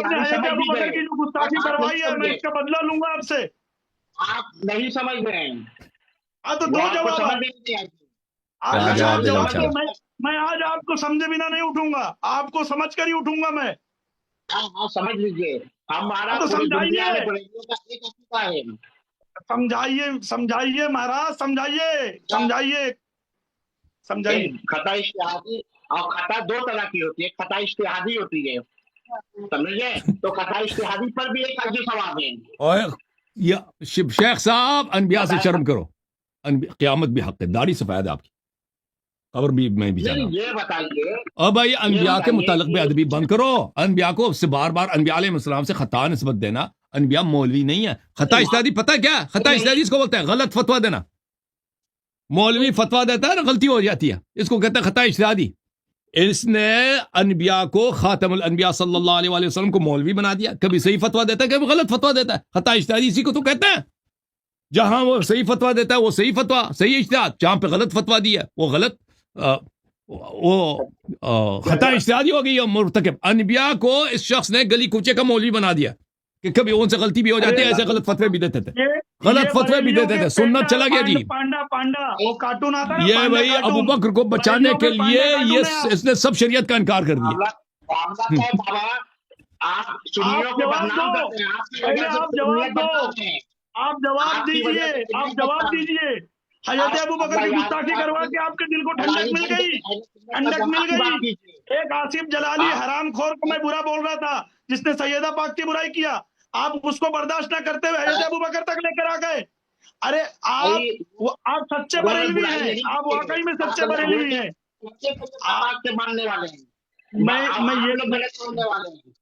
نے حضرت ابو بکر کی جو گستاخی کروائی ہے، میں اس کا بدلہ لوں گا آپ سے۔ آپ نہیں سمجھ رہے ہیں، ہاں تو دو جواب، آپ کا جواب دو۔ میں آج آپ کو سمجھے بنا نہیں اٹھوں گا، آپ کو سمجھ کر ہی اٹھوں گا میں۔ ہاں سمجھ لیجیے، ہمارا تو سمجھائیے، ہے، سمجھائیے سمجھائیے مہاراج، سمجھائیے سمجھائیے سمجھائیے۔ خطا اشتہادی اور خطا 2 طرح کی ہوتی ہے، خطا اشتہادی ہوتی ہے، سمجھے؟ تو خطا اشتہادی پر بھی ایک اجر ثواب ہے۔ اور شیخ صاحب انبیاء سے شرم کرو، قیامت بھی حق ہے، داڑھی سفید آپ کی، قبر بھی میں بھی جانا۔ یہ بتائیے، اور بھائی انبیاء کے متعلق بھی ادبی بند کرو، انبیاء کو سے بار بار انبیاء علیہ السلام سے خطا نسبت دینا، انبیاء مولوی نہیں ہے۔ خطا اجتہادی پتہ ہے کیا؟ خطا اجتہادی اس کو بولتے ہیں غلط فتویٰ دینا، مولوی فتویٰ دیتا ہے نا، غلطی ہو جاتی ہے، اس کو کہتے ہیں خطا اجتہادی۔ اس نے انبیاء کو، خاتم الانبیاء صلی اللہ علیہ وآلہ وسلم کو مولوی بنا دیا، کبھی صحیح فتویٰ دیتا ہے، کبھی غلط فتویٰ دیتا ہے۔ خطا اجتہادی اسی کو تو کہتے ہیں، جہاں وہ صحیح فتویٰ دیتا ہے وہ صحیح فتویٰ، صحیح اجتہاد، جہاں پہ غلط فتویٰ دی ہے وہ غلط، وہ خطا اجتہادی ہو گئی ہے مرتکب۔ انبیاء کو اس شخص نے گلی کوچے کا مولوی بنا دیا کہ کبھی ان سے غلطی بھی ہو جاتی ہے، ایسے غلط فتوے بھی دیتے تھے، غلط فتوے بھی دیتے تھے، سنت چلا گیا جی۔ پانڈا پانڈا وہ کارٹون آتا ہے، یہ بھائی ابو بکر کو بچانے کے لیے یہ اس نے سب شریعت کا انکار کر دیا۔ آپ سنیوں کو بدنام کرتے ہیں، آپ کی وجہ سے سنیت بدنام ہیں۔ آپ جواب دیجئے، آپ جواب دیجئے۔ حضرت ابو بکر کی گستاخی کروا کے آپ کے دل کو ٹھنڈک مل گئی، ٹھنڈک مل گئی۔ ایک آصف جلالی حرام خور کو میں برا بول رہا تھا، جس نے سیدہ پاک کی برائی کیا، آپ اس کو برداشت نہ کرتے ہوئے حضرت ابو بکر تک لے کر آ گئے۔ ارے آپ سچے بریلوی ہیں، آپ واقعی میں سچے بریلوی ہیں۔ آپ کے ماننے والے ہیں، میں یہ غلط سننے والے ہیں،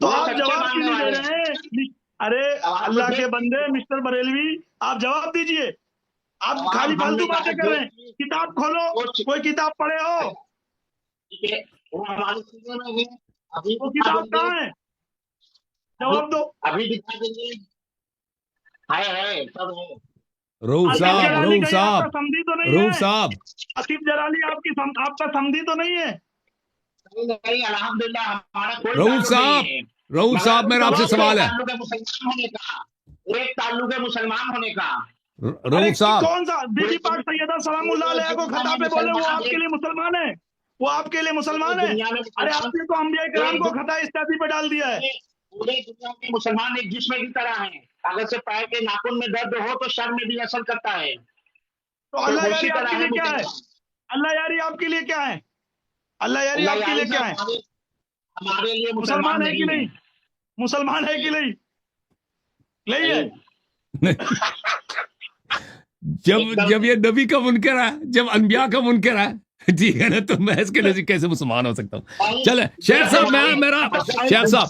تو آپ جواب کیوں نہیں دے رہے ہیں؟ ارے اللہ کے بندے مسٹر بریلوی، آپ جواب دیجئے۔ آپ خالی فالتو باتیں کر رہے ہیں، کتاب کھولو، کوئی کتاب پڑھے ہو، وہ ہماری چیزوں میں ہے، ابھی وہ کتاب کہاں ہے؟ جواب دو۔ ابھی دکھا دیں گے، ہے سب ہے۔ روح صاحب، روح صاحب، سمدھی تو نہیں روح ہے؟ صاحب، آصف جلالی آپ کا سمدھی تو نہیں ہے؟ نہیں الحمدللہ ہمارا کوئی روح تعلق صاحب، نہیں ہے۔ روح صاحب میرا آپ سے سوال ہے، تعلق ہے مسلمان ہونے کا، ایک تعلق ہے مسلمان ہونے کا۔ روح صاحب، کون سا بی بی پاک سیدہ سلام اللہ علیہ کو خطا پہ بولے وہ آپ کے لیے مسلمان ہے؟ وہ آپ کے لیے مسلمان ہے؟ ارے آپ نے تو انبیاء کرام کو خطا استعدی پہ ڈال دیا ہے۔ پورے دنیا میں مسلمان ایک جسم کی طرح ہیں، اگر سے پیر کے ناخن میں درد ہو تو سر میں بھی اثر کرتا ہے۔ تو اللہ یاری آپ کے لیے کیا ہے؟ اللہ یاری آپ کے لیے کیا ہے؟ اللہ یاری آپ کے لیے کیا ہے؟ ہمارے لیے مسلمان ہے کہ نہیں؟ مسلمان ہے کہ نہیں؟ نہیں ہے۔ جب یہ نبی کا منکر ہے، جب انبیاء کا منکر ہے، ٹھیک ہے نا، تو میں اس کے نزدیک کیسے مسلمان ہو سکتا ہوں؟ چلے شیخ صاحب، میرا شیخ صاحب،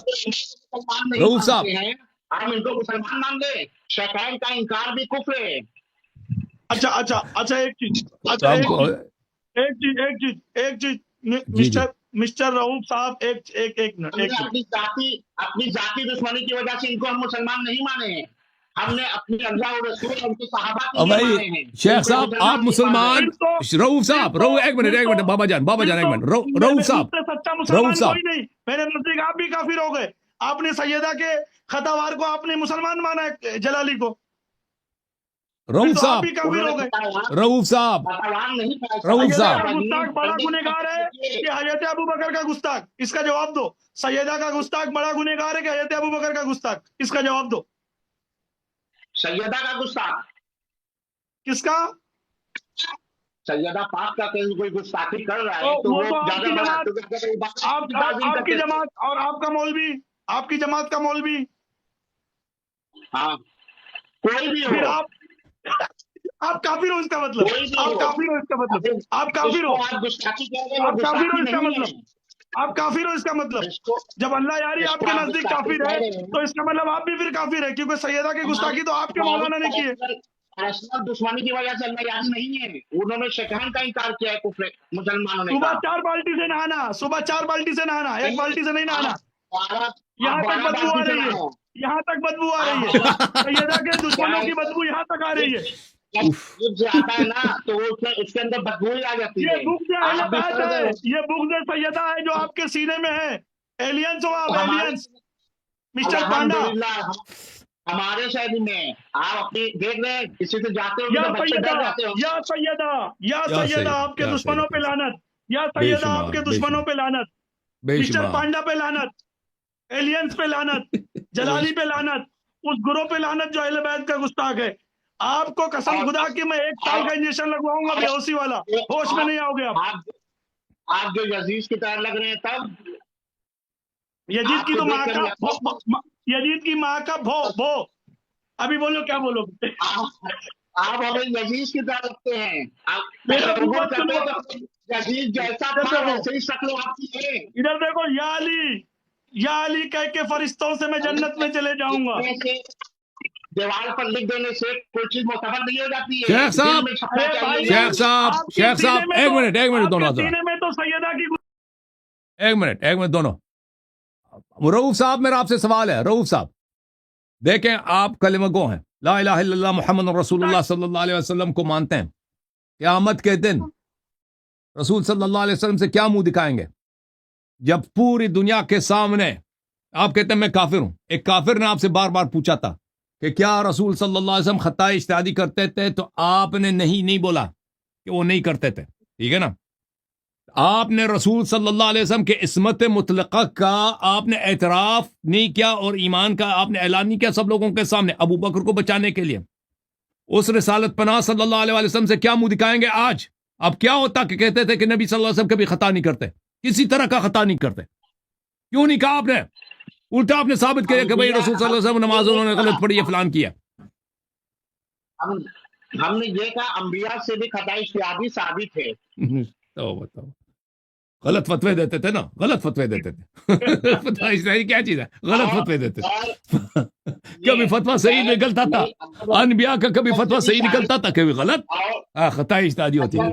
روح صاحب، ہم ان کو مسلمان مان لیں، شیخین کا انکار بھی کفر ہے۔ اچھا ایک چیز مسٹر رؤوف صاحب، ایک منٹ۔ اپنی ذاتی دشمنی کی وجہ سے ان کو ہم مسلمان نہیں مانے ہیں، ہم نے اپنی اللہ اور رسول اور ان کے صحابہ کے لیے مانے ہیں۔ شیخ صاحب آپ مسلمان، رؤوف صاحب، ایک منٹ بابا جان ایک منٹ، رؤوف صاحب، سچا مسلمان کوئی نہیں، میرے نزدیک آپ بھی کافر ہو گئے۔ آپ نے سیدہ کے خطاوار کو آپ نے مسلمان مانا ہے، جلالی کو۔ रऊफ तो आप साहब भी काफिर हो गए। रऊफ साहब पतवार नहीं था। रऊफ सैयदा साहब का गुस्ताख बड़ा गुनहगार है कि हजरत अबू बकर का गुस्ताख? इसका जवाब दो। सैयदा का गुस्ताख बड़ा गुनहगार है कि हजरत अबू बकर का गुस्ताख? इसका जवाब दो। सैयदा का गुस्सा, किसका? सैयदा पाक का कहीं कोई गुस्ताखी कर रहा है तो तो वो वो तो आपकी ज्यादा बड़ा जमात, आपकी जमात और आपका मौलवी, आपकी जमात का मौलवी, हाँ कोई भी फिर हो, आप काफिर हो इसका मतलब? कोई भी आप हो। काफिर हो इसका मतलब? आप काफिर हो? आप गुस्ताखी कह रहे हो, आप काफिर हो गुस्ताखी इसका नहीं है। मतलब? आप काफिर हो इसका मतलब? इसको जब अल्लाह यारी इसको आपके आप नजदीक गुस्ताखी काफिर कह है रहे हैं। तो इसका मतलब आप भी फिर काफिर है, क्योंकि सैयदा की गुस्ताखी तो आपके मौलाना ने की है। पर्सनल दुश्मनी की वजह से अल्लाह याद नहीं है। उन्होंने शैतान का इनकार किया है, कुफर मुसलमानों ने सुबह कहा। 4 बाल्टी से नहाना, सुबह 4 बाल्टी से नहाना, एक बाल्टी से नहीं नहाना। यहाँ तक बदबू आ रही है, यहाँ तक बदबू आ रही है। सैयदा के दुश्मनों की बदबू यहाँ तक आ रही है। जब जो आता है ना तो उसके अंदर बदबू ही आ जाती ये है। बुग़्ज़ अहले आप भी बैत फर्ज है, है। ये बुग़्ज़ सैयदा है जो आपके सीने में है। एलियंस हो आप, एलियंस मिस्टर पांडा। अल्हम्दुलिल्लाह, हमारे शहर में आप अपनी देख रहे हैं, किसी से जाते हो या तो बच्चे सैयदा, डर जाते हो। या सैयदा, या या सैयदा सैयदा, आपके या दुश्मनों पे सैयदा। लानत, या सैयदा बेशुमार, आपके दुश्मनों पे लानत, मिस्टर बेशुमार पांडा पे लानत, एलियंस पे लानत, जलाली पे लानत, उस गुरों पे लानत जो अहले बैत का गुस्ताख है। आपको कसम खुदा की मैं 1 साल का इंजेक्शन लगवाऊंगा बेहोशी वाला, होश में नहीं आओगे आप। आप जो यजीज की तरह लग रहे हैं तब यजीद की तो आपको माँ देखकर का, यजीद की माँ का भो। अभी बोलो, क्या बोलोगे? आप हमें यजीज की तरह लगते हैं। आप मेरा तसव्वुर मुंह मत करते सुनो। हैं तो यजीज जैसा इधर था देखो, वैसे ही शक्ल आपकी है। इधर देखो, या अली कह के फरिश्तों से मैं जन्नत में चले जाऊंगा। लिखने से, दीवार पर लिख देने से कोई चीज मुतबर नहीं हो जाती है। शेख साहब, दिल में छपना अरे भाई, चाहिए। शेख साहब, आपके शेख सीने साहब, में एक तो- मिनट दोनों आपके जरा, सीने में तो सैयदा की एक मिनट दोनों। रऊफ साहब, मेरा आपसे सवाल है। रऊफ साहब, देखें, आप कलिमा गो हैं, ला इलाहा इल्लल्लाह मुहम्मद रसूलुल्लाह सल्लल्लाहु अलैहि वसल्लम को मानते हैं। क़यामत के दिन रसूल सल्लल्लाहु अलैहि वसल्लम से क्या मुंह दिखाएंगे जब पूरी दुनिया के सामने आप कहते हैं मैं काफिर हूं? एक काफिर ने आपसे बार बार पूछा था कि क्या रसूल सल्लल्लाहु अलैहि वसल्लम खता इज्तिहादी करते थे, तो आपने नहीं बोला कि वो नहीं करते थे, ठीक है ना। आपने रसूल सल्लल्लाहु अलैहि वसल्लम के इस्मत मुतलका का आपने एतराफ नहीं किया और ईमान का आपने ऐलान नहीं किया सब लोगों के सामने, अबू बकर को बचाने के लिए। उस रिसालत पनाह सल्लल्लाहु अलैहि वसल्लम से क्या मुंह दिखाएंगे आज? अब क्या होता कि कहते थे कि नबी सल्लल्लाहु अलैहि वसल्लम कभी खता नहीं करते, किसी तरह का खता नहीं करते? क्यों नहीं कहा आपने? उल्टा आपने साबित किया कि भाई रसूल सल्लल्लाहु अलैहि वसल्लम नमाज उन्होंने गलत पढ़ी है, फलान किया। हमने ये कहा अंबिया से भी खता इज्तिहादी साबित है। तो बताओ, गलत फतवे देते थे ना, गलत फतवे देते थे। फतवा इस्लामी क्या चीज है? गलत फतवे देते थे। कभी फतवा सही निकलता था, अनबिया का कभी फतवा सही निकलता था, कभी गलत। खता इज्तिहादी होती है।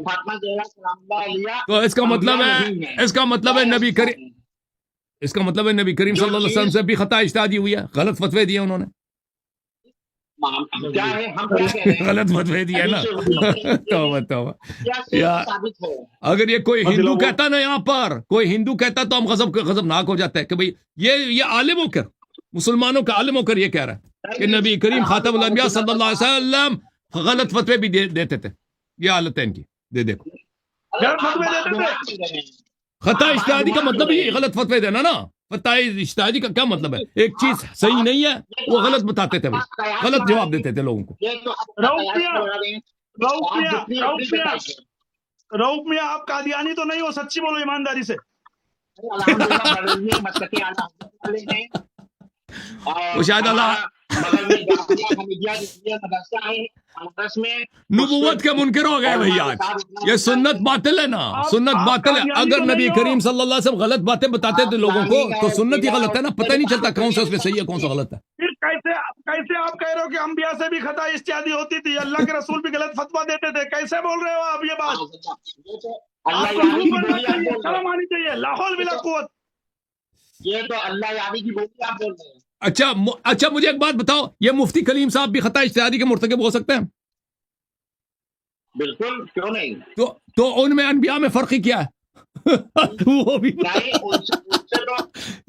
तो इसका मतलब है नबी करीम, इसका मतलब है नबी करीम सल्लल्लाहु अलैहि वसल्लम से भी खता इज्तिहादी हुई है, गलत फतवे दिए उन्होंने। क्या है, हम क्या कह रहे हैं? गलत फतवे दिए ना। तौबा यार, अगर ये कोई हिंदू कहता ना, यहाँ पर कोई हिंदू कहता तो हम गजबनाक हो जाते हैं कि भाई ये आलिम होकर, मुसलमानों का आलिम होकर ये कह रहा है कि नबी करीम खातमुल अंबिया सल्लल्लाहु अलैहि वसल्लम गलत फतवे भी देते थे। ये हालत है इनकी, देखो, गलत फतवे देते थे। खता इज्तिहादी का मतलब ही गलत फतवे देना ना। खता इज्तिहादी का क्या मतलब है? एक चीज सही नहीं है, वो गलत बताते थे, भाई गलत जवाब देते थे लोगों को। रऊफ मियां, आप कादियानी तो नहीं हो? सच्ची बोलो ईमानदारी से। वो शायद अल्लाह नबूवत के मुनकर हो गए भाई आज। ये सुन्नत बातिल है ना, सुन्नत बातिल है। अगर नबी करीम सल्लल्लाहु अलैहि वसल्लम गलत बातें बताते थे लोगों को तो सुन्नत ही गलत है ना, पता ही नहीं चलता कौन सा उसमें सही है कौन सा गलत है। फिर कैसे आप कह रहे हो कि अंबिया से भी खता इज्तिहादी होती थी, अल्लाह के रसूल भी गलत फतवा देते थे? कैसे बोल रहे हो आप ये बात? आपको मुंह बोलना चाहिए, शर्म आनी चाहिए। लाहौल बिला कुव्वत। ये तो अल्लाह यानी की बोली आप बोल रहे हैं। अच्छा मुझे एक बात बताओ, ये मुफ्ती कलीम साहब भी खता इज्तिहादी के मुर्तकिब हो सकते हैं? बिल्कुल, क्यों नहीं। तो उनमें अनबिया में फर्क ही क्या है? وہ بھی नहीं उनसे तो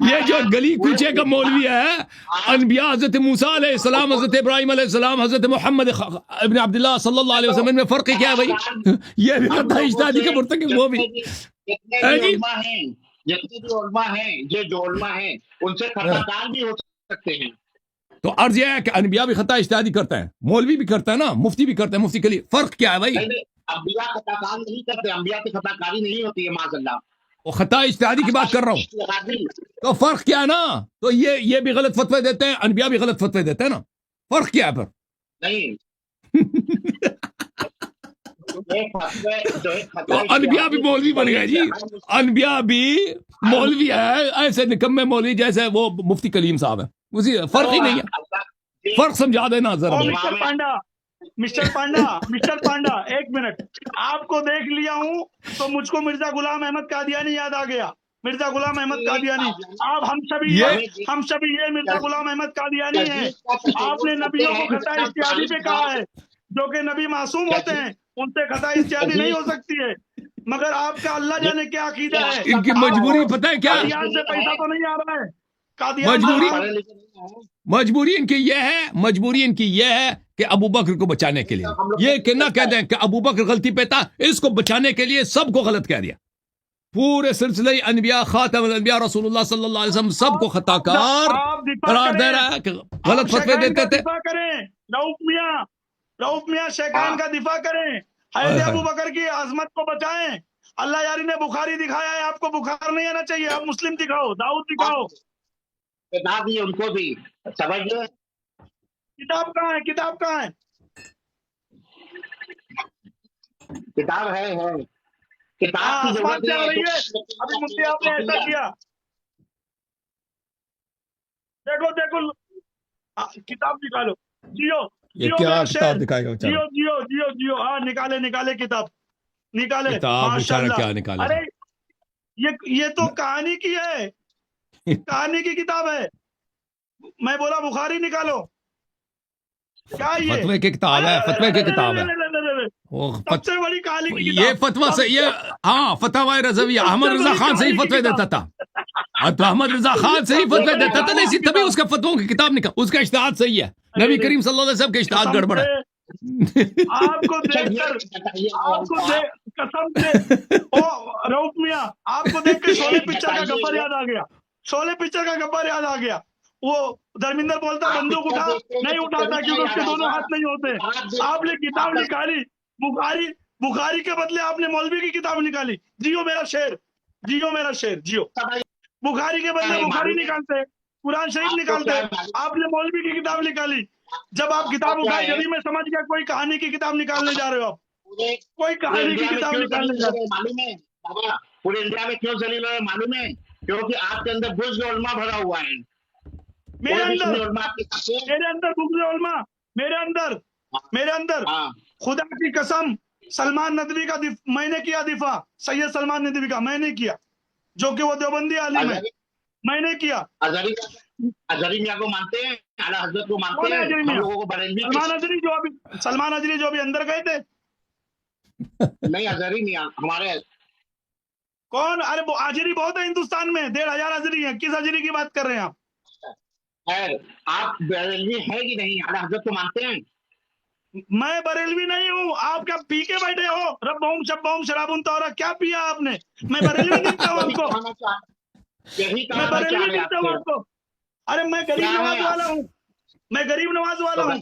یہ جو گلی کوچے کا مولوی ہے، انبیاء حضرت موسیٰ علیہ السلام، حضرت ابراہیم علیہ السلام، حضرت محمد ابن عبداللہ صلی اللہ علیہ وسلم میں فرق کیا ہے بھائی؟ یہ بھی خطا اجتہادی کا مرتکب، وہ بھی جتنے ہے بھی جی۔ علماء ہیں، جتنے بھی علماء ہیں، یہ جو علماء ہیں ان سے خطا کار بھی ہو سکتے ہیں. تو عرض یہ ہے کہ انبیاء بھی خطا اجتہادی کرتے ہیں، مولوی بھی کرتا ہے نا، مفتی بھی کرتے ہیں، مفتی کے لیے فرق کیا ہے بھائی؟ انبیاء خطا کار نہیں کرتے، انبیاء کی خطا کاری نہیں ہوتی ہے معاذ اللہ. وہ خطا اجتہادی کی بات کر رہا ہوں، تو فرق کیا ہے نا؟ تو یہ بھی غلط فتوے دیتے ہیں، انبیاء بھی غلط فتوے دیتے ہیں نا، فرق کیا ہے پھر؟ نہیں انبیاء بھی مولوی بن گئے جی، انبیاء بھی مولوی ہے، ایسے نکمے مولوی جیسے وہ مفتی کلیم صاحب ہیں، اسی فرق ہی نہیں ہے، فرق سمجھا دینا ذرا او بھائی۔ مسٹر پانڈا ایک منٹ، آپ کو دیکھ لیا ہوں تو مجھ کو مرزا غلام احمد قادیانی یاد آ گیا. مرزا غلام احمد قادیانی، آپ ہم سبھی یہ مرزا غلام احمد قادیانی ہیں. آپ نے نبیوں کو خطا اجتہادی پہ کہا ہے، جو کہ نبی معصوم ہوتے ہیں، ان سے خطا اجتہادی نہیں ہو سکتی ہے. مگر آپ کا اللہ جانے کیا عقیدہ ہے. ان کی مجبوری پتہ ہے کیا؟ قادیان سے پیسہ تو نہیں آ رہا ہے، قادیان سے مجبوری ان کی یہ ہے کہ ابو بکر کو بچانے کے لیے، یہ کہ نہ کہہ دیں کہ ابو بکر غلطی پہ تھا، اس کو بچانے کے لیے سب کو غلط کہہ دیا، پورے سلسلے انبیاء خاتم الانبیاء رسول اللہ صلی اللہ علیہ وسلم سب کو خطا کار قرار دے رہا ہے کہ غلط فتوے دیتے تھے. دفاع کریں، رؤوف میاں شیخان کا دفاع کریں، حضرت ابو بکر کی عظمت کو بچائیں. اللہ یاری نے بخاری دکھایا ہے، آپ کو بخار نہیں آنا چاہیے، آپ مسلم دکھاؤ، داؤد دکھاؤ. کتاب بھی ان کو بھی سمجھ لیں. کتاب کہاں ہے؟ کتاب کہاں ہے؟ کتاب ہے کتاب کی آسمان ضرورت سے آ رہی نہیں ہے. ہے. ابھی مفتی آپ نے ایسا کیا، دیکھو کتاب نکالو. جیو یہ کیا کتاب دکھائے گا جیو جیو جیو جیو، ہاں نکالے کتاب نکالے. کتاب بیچارہ کیا نکالے؟ ارے یہ تو کہانی کی ہے، کہانی کی کتاب ہے. میں بولا بخاری نکالو. کیا فتوے کی کتاب ہے، فتوے کی کتاب ہے. سب سے بڑی کہانی کی یہ کتاب. فتویٰ سے ہاں فتاوی رضویہ احمد رضا خان سے ہی فتوے دیتا تھا، تو احمد رضا خان سے ہی فتوے دیتا تھا، نہیں تبھی اس کا فتووں کی کتاب نکال، اس کا اجتہاد صحیح ہے، نبی کریم صلی اللہ علیہ وسلم کا اجتہاد گڑبڑ ہے. آپ کو دیکھ کر قسم سے رؤوف میاں، آپ کو دیکھ کے شعلے پکچر کا گبر یاد آ گیا، شعلے پکچر کا گبر یاد آ گیا. وہ دھرمیندر بولتا بندوق اٹھا، نہیں اٹھاتا کیونکہ اس کے دونوں ہاتھ نہیں ہوتے. آپ نے کتاب نکالی، بخاری کے بدلے آپ نے مولوی کی کتاب نکالی. جیو میرا شعر، جیو میرا شعر، جیو. بخاری کے بدلے بخاری نکالتے، قرآن شریف نکالتے، آپ نے مولوی کی کتاب نکالی. جب آپ کتاب اٹھائے جبھی میں سمجھ گیا کوئی کہانی کی کتاب نکالنے جا رہے ہو آپ، کوئی کہانی کی کتاب نکالنے جا رہے. معلوم ہے بابا، پورے انڈیا میں کیوں ذلیل ہوئے معلوم ہے؟ کیونکہ آپ کے اندر بزرگ علماء بھرا ہوا ہے. میرے اندر بغض علماء، میرے اندر خدا کی قسم، سلمان ندوی کا میں نے کیا دفاع، سید سلمان ندوی کا میں نے کیا، جو کہ وہ دیوبندی عالم ہے، میں نے کیا. اظہری میاں کو مانتے ہیں، اعلیٰ حضرت کو مانتے ہیں، ہم لوگوں کو بریلوی سلمان اظہری جو ابھی اندر گئے تھے. نہیں اظہری میاں ہمارے کون؟ ارے وہ اظہری بہت ہے ہندوستان میں، 1,500 اظہری ہیں. کس اظہری کی بات کر رہے ہیں آپ؟ خیر آپ بریلوی ہے کہ نہیں؟ اعلیٰ حضرت کو مانتے ہیں؟ میں بریلوی نہیں ہوں. آپ کیا پی کے بیٹھے ہو؟ ربہم شبہم شرابن طہورا، کیا پیا آپ نے؟ میں بریلوی دکھتا ہوں آپ کو؟ میں بریلوی دکھتا ہوں آپ کو؟ ارے میں غریب نواز والا ہوں، میں غریب نواز والا ہوں.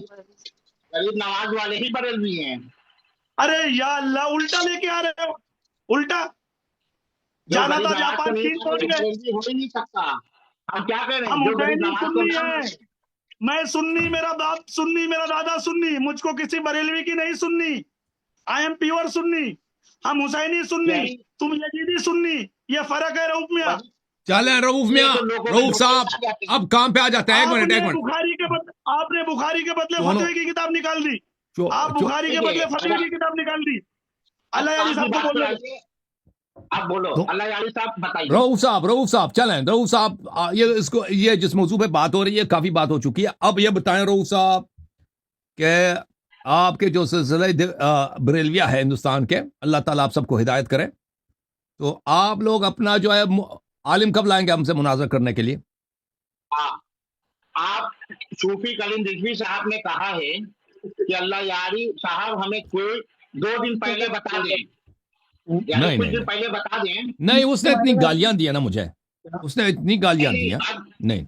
غریب نواز والے ہی بریلوی ہیں. ارے یا اللہ، الٹا لے کے آ رہے ہو، الٹا. جانا تھا جاپان، چین پہنچ گئے. ہو ہی نہیں سکتا. ہم کیا کہہ رہے ہیں؟ ہم جو غریب حسینی نواز کو سنی ہے، میں سنی، میرا باپ سنی، میرا دادا سنی، مجھ کو کسی بریلوی کی نہیں سننی. آئی ایم پیور سنی. ہم حسینی سنی، تم یزیدی سنی، یہ فرق ہے. رؤوف میاں چلے رؤوف میاں، رؤوف صاحب اب کام پہ آ جاتے ہیں. ایک منٹ آپ نے بخاری کے بدلے فتوے کی کتاب نکال دی. آپ بخاری کے بدلے فتوے کی کتاب نکال دی. اللہ یعنی صاحب کو بول رہے. آپ بولو اللہ یعنی صاحب بتائیے. رؤوف صاحب چلیں، رؤوف صاحب یہ جس موضوع پہ بات ہو رہی ہے کافی بات ہو چکی ہے. اب یہ بتائیں رؤوف صاحب کہ آپ کے جو سلسلہ بریلویہ ہے ہندوستان کے، اللہ تعالیٰ آپ سب کو ہدایت کرے، تو آپ لوگ اپنا جو ہے عالم کب لائیں گے ہم سے مناظر کرنے کے لیے؟ ہاں، آپ صوفی کلیم رضوی صاحب نے کہا ہے کہ اللہ یاری صاحب ہمیں کوئی 2 دن پہلے بتا دیں، یعنی نہیں کچھ نہیں دن پہلے بتا دیں. نہیں، اس نے اتنی گالیاں دیا نا مجھے، اس نے اتنی گالیاں نہیں، دیا. اب نہیں،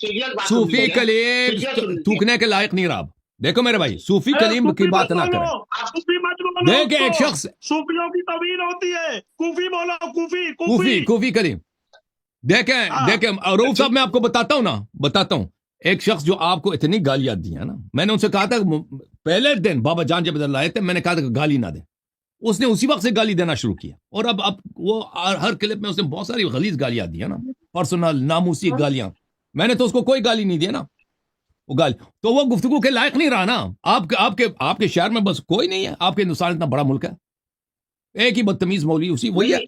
سیریس بات صوفی سنیے، کلیم سیریس سنیے. تھوکنے کے لائق نہیں رہا. اب دیکھو میرے بھائی، صوفی اے، کلیم کی صوفی بات مت نہ بولو، کریں. صوفی مت بولو دیکھیں ایک اس کو، شخص صوفیوں کی توہین ہوتی ہے. کوفی بولو، کوفی کوفی کوفی کلیم. دیکھیں ہاں. دیکھیں روف صاحب، میں آپ کو بتاتا ہوں ایک شخص جو آپ کو اتنی گالیاں دی ہیں نا، میں نے ان سے کہا تھا پہلے دن بابا جان جب ادھر لائے تھے، میں نے کہا تھا کہ گالی نہ دیں. اس نے اسی وقت سے گالی دینا شروع کیا، اور اب وہ ہر کلپ میں اس نے بہت ساری غلیظ گالیاں دی ہیں نا، پرسنل ناموسی گالیاں. میں نے تو اس کو کوئی گالی نہیں دی نا، وہ گالی تو وہ گفتگو کے لائق نہیں رہا نا. آپ کے شہر میں بس کوئی نہیں ہے. آپ کے ہندوستان اتنا بڑا ملک ہے، ایک ہی بدتمیز مولوی وہی ہے.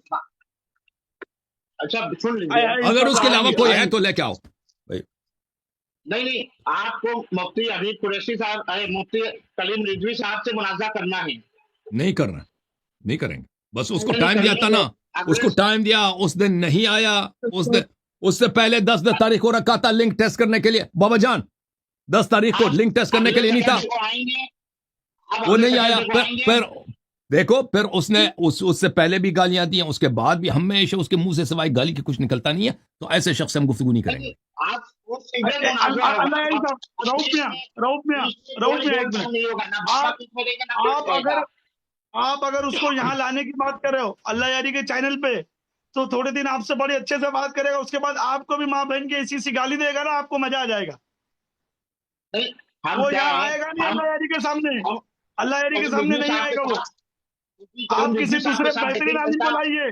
اچھا سن لیجیے، اگر اس کے علاوہ کوئی ہے تو لے کے آؤ. نہیں، آپ کو مفتی حبیب قریشی صاحب مفتی کلیم رضوی صاحب سے منازعہ کرنا ہے. نہیں کرنا، نہیں کریں گے. بس اس کو نہیں ٹائم دیا کریں تھا گے. نا، اس کو ٹائم دیا، اس دن نہیں آیا. اس سے پہلے 10 تاریخ کو رکھا تھا لنک ٹیسٹ کرنے کے لیے. بابا جان 10 تاریخ کو لنک ٹیسٹ کرنے کے لیے نہیں تھا، آئیں گے، وہ نہیں آیا. پھر دیکھو، پھر اس نے اس سے پہلے بھی گالیاں دی ہیں، اس کے بعد بھی ہمیشہ اس کے منہ سے سوائے گالی کے کچھ نکلتا نہیں ہے. تو ایسے شخص سے ہم گفتگو نہیں کریں گے. اللہ یاری صاحب، رؤف میاں ایک منٹ. آپ اگر اس کو یہاں لانے کی بات کر رہے ہو اللہ یاری کے چینل پہ، تو تھوڑے دن آپ سے بڑے اچھے سے بات کرے گا، اس کے بعد آپ کو بھی ماں بہن کی ایسی سی گالی دے گا نا، آپ کو مزہ آ جائے گا. وہ یہاں آئے گا نہیں اللہ یاری کے سامنے، اللہ یاری کے سامنے نہیں آئے گا وہ. آپ کسی دوسرے بہترین عالم کو لائیے.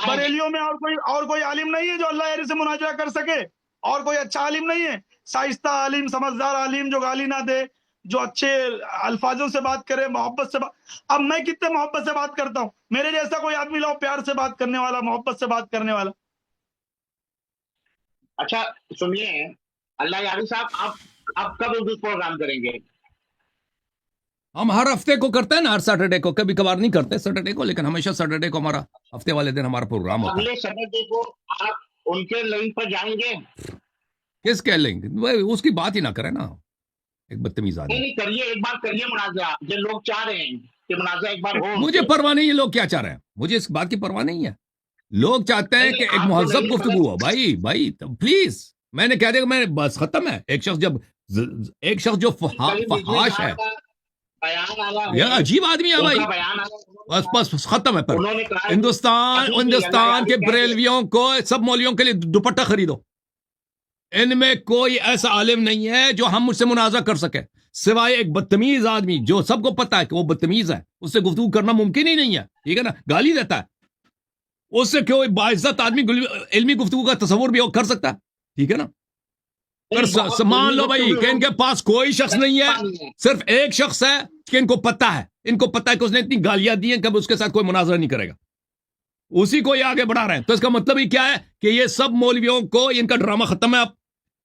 بریلیوں میں اور کوئی عالم نہیں ہے جو اللہ یاری سے مناظرہ کر سکے، اور کوئی اچھا عالم نہیں ہے، شائستہ عالم، سمجھدار عالم، جو گالی نہ دے، جو اچھے الفاظوں سے بات کرے، محبت سے اب میں کتنے محبت سے بات کرتا ہوں، میرے جیسا کوئی آدمی لاؤ پیار سے بات کرنے والا، محبت سے بات کرنے والا. اچھا سنیے اللہ یاری صاحب، آپ کب اردو پروگرام کریں گے؟ ہم ہر ہفتے کو کرتے ہیں نا، ہر سیٹرڈے کو. کبھی کبھار نہیں کرتے سیٹرڈے کو، لیکن ہمیشہ سیٹرڈے کو ہمارا ہفتے والے دن ہمارا پروگرام ہوتا ہے. اگلے سیٹرڈے کو آپ ان کے لائن پر جائیں گے؟ کس کے لیں گے؟ اس کی بات ہی نہ کریں نا، ایک بدتمیز آدمی. نہیں کریے، ایک بار کریے منازعہ، جو لوگ چاہ رہے ہیں کہ منازعہ ایک بار ہو. مجھے پرواہ نہیں ہے لوگ کیا چاہ رہے ہیں، مجھے اس بات کی پرواہ نہیں ہے. لوگ چاہتے ہیں کہ ایک مہذب گفتگو ہو. بھائی پلیز، میں نے کہہ دیا کہ میں بس ختم ہے. ایک شخص جو فحاش ہے، یہ عجیب آدمی ہے بھائی. بس ختم ہے. پر ہندوستان کے بریلویوں کو، سب مولویوں کے لیے دوپٹہ خریدو. ان میں کوئی ایسا عالم نہیں ہے جو ہم مجھ سے منازعہ کر سکے، سوائے ایک بدتمیز آدمی جو سب کو پتا ہے کہ وہ بدتمیز ہے. اس سے گفتگو کرنا ممکن ہی نہیں ہے، ٹھیک ہے نا، گالی دیتا ہے. اس سے کوئی باعزت آدمی علمی گفتگو کا تصور بھی کر سکتا ہے، ٹھیک ہے نا. پھر مان لو بھائی کہ ان کے پاس کوئی شخص نہیں ہے، صرف ایک شخص ہے کہ ان کو پتا ہے کہ اس نے اتنی گالیاں دی ہیں، کبھی اس کے ساتھ کوئی مناظرہ نہیں کرے گا، اسی کو یہ آگے بڑھا رہے ہیں. تو اس کا مطلب ہی کیا ہے کہ یہ سب مولویوں کو ان کا ڈرامہ ختم ہے. اب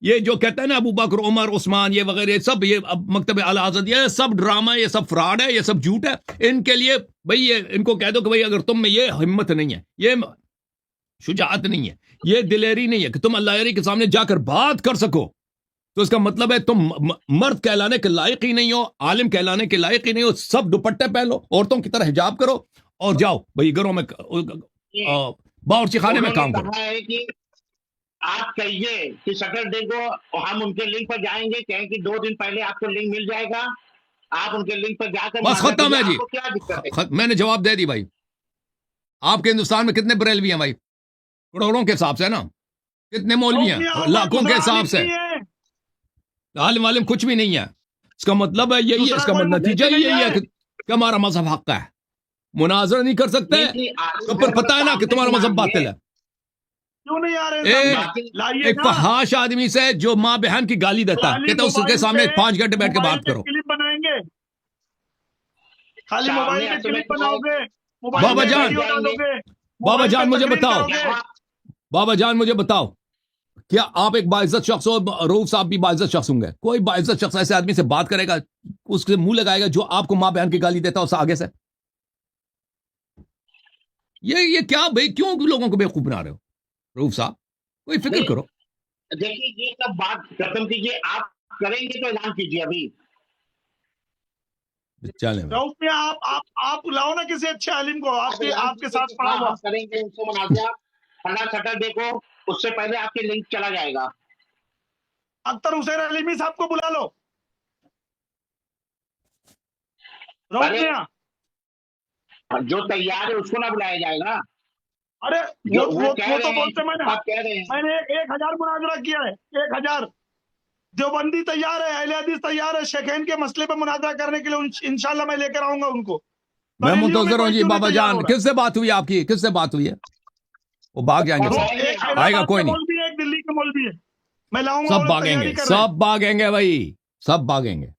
یہ جو کہتے ہیں نا ابو بکر، عمر، عثمان، یہ وغیرہ، سب یہ اب مکتب اعلی حضرت، یہ سب ڈرامہ، یہ سب فراڈ ہے، یہ سب جھوٹ ہے. ان کے لیے بھائی ان کو کہہ دو کہ بھائی اگر تم میں یہ ہمت نہیں ہے، یہ شجاعت نہیں ہے، یہ دلیری نہیں ہے کہ تم اللہ یاری کے سامنے جا کر بات کر سکو، تو اس کا مطلب ہے تم مرد کہلانے کے لائق ہی نہیں ہو، عالم کہلانے کے لائق ہی نہیں ہو. سب دوپٹے پہن لو، عورتوں کی طرح حجاب کرو، اور جاؤ بھائی گھروں میں باورچی خانے میں کام کرو. آپ کہیے کہ سیٹرڈے کو ہم ان کے لنک پر جائیں گے، کہیں کہ 2 دن پہلے آپ کو لنک مل جائے گا، آپ ان کے لنک پر جا کر بس ختم ہے جی. کیا دقت ہے؟ میں نے جواب دے دی بھائی. آپ کے ہندوستان میں کتنے بریلوی ہیں بھائی؟ کروڑوں کے حساب سے نا. کتنے مولوی ہیں؟ لاکھوں کے حساب سے. عالم عالم کچھ بھی نہیں ہے. اس کا مطلب ہے یہی ہے، اس کا نتیجہ یہی ہے کہ ہمارا مذہب حق ہے. مناظرہ نہیں کر سکتے تو پھر پتہ ہے نا کہ تمہارا مذہب باطل ہے. کیوں نہیں آ رہے؟ ایک فحاش آدمی سے جو ماں بہن کی گالی دیتا ہے، کہتا ہے اس کے سامنے 5 گھنٹے بیٹھ کے بات کرو. کلپ بنائیں گے، خالی موبائل کے کلپ بناؤ گے، بابا جان مجھے بتاؤ کیا آپ ایک باعزت شخص ہو؟ روف صاحب بھی باعزت شخص ہوں گے. کوئی باعزت شخص ایسے آدمی سے بات کرے گا، اس سے منہ لگائے گا جو آپ کو ماں بہن کی گالی دیتا ہے اس آگے سے؟ ये क्या भाई, क्यों लोगों को बेवकूफ बना रहे हो रऊफ साहब, कोई फिक्र करो। देखिए ये सब बात खत्म कीजिए, आप करेंगे तो ऐलान कीजिए अभी। चलें भाई। रऊफ मियां, आप लाओ ना किसी अच्छे आलिम को, आपके साथ पढ़ा हुआ। हम करेंगे उनसे मुनाज़ा पहला सैटरडे को, उससे पहले आपके लिंक चला जाएगा। अख्तर हुसैन अलीमी साहब को बुला लो। रऊफ अरे मियां, जो तैयार है उसको ना बुलाया जाएगा। अरे जो वो कह तो रहे बोलते हैं, आप कह रहे हैं मैंने 1000 मुनाजरा किया है, 1000। देवबंदी तैयार है, अहले हदीस तैयार है, शेखैन के मसले पे मुनाजरा करने के लिए इंशाल्लाह मैं लेकर आऊंगा उनको। मैं बरेलियों में मुंतजर हूँ कोई जी क्यों नहीं बाबा तैयार जान, हो रहा? किससे बात हुई आपकी, किससे बात हुई है? वो भाग जाएंगे और वो सब, एक आएगा हैदराबाद कोई का नहीं, मौलवी है, एक दिल्ली का मौलवी है, मैं लाऊंगा। सब वो लोग भागेंगे, तैयारी कर रहे हैं। सब भागेंगे भाई, सब भागेंगे।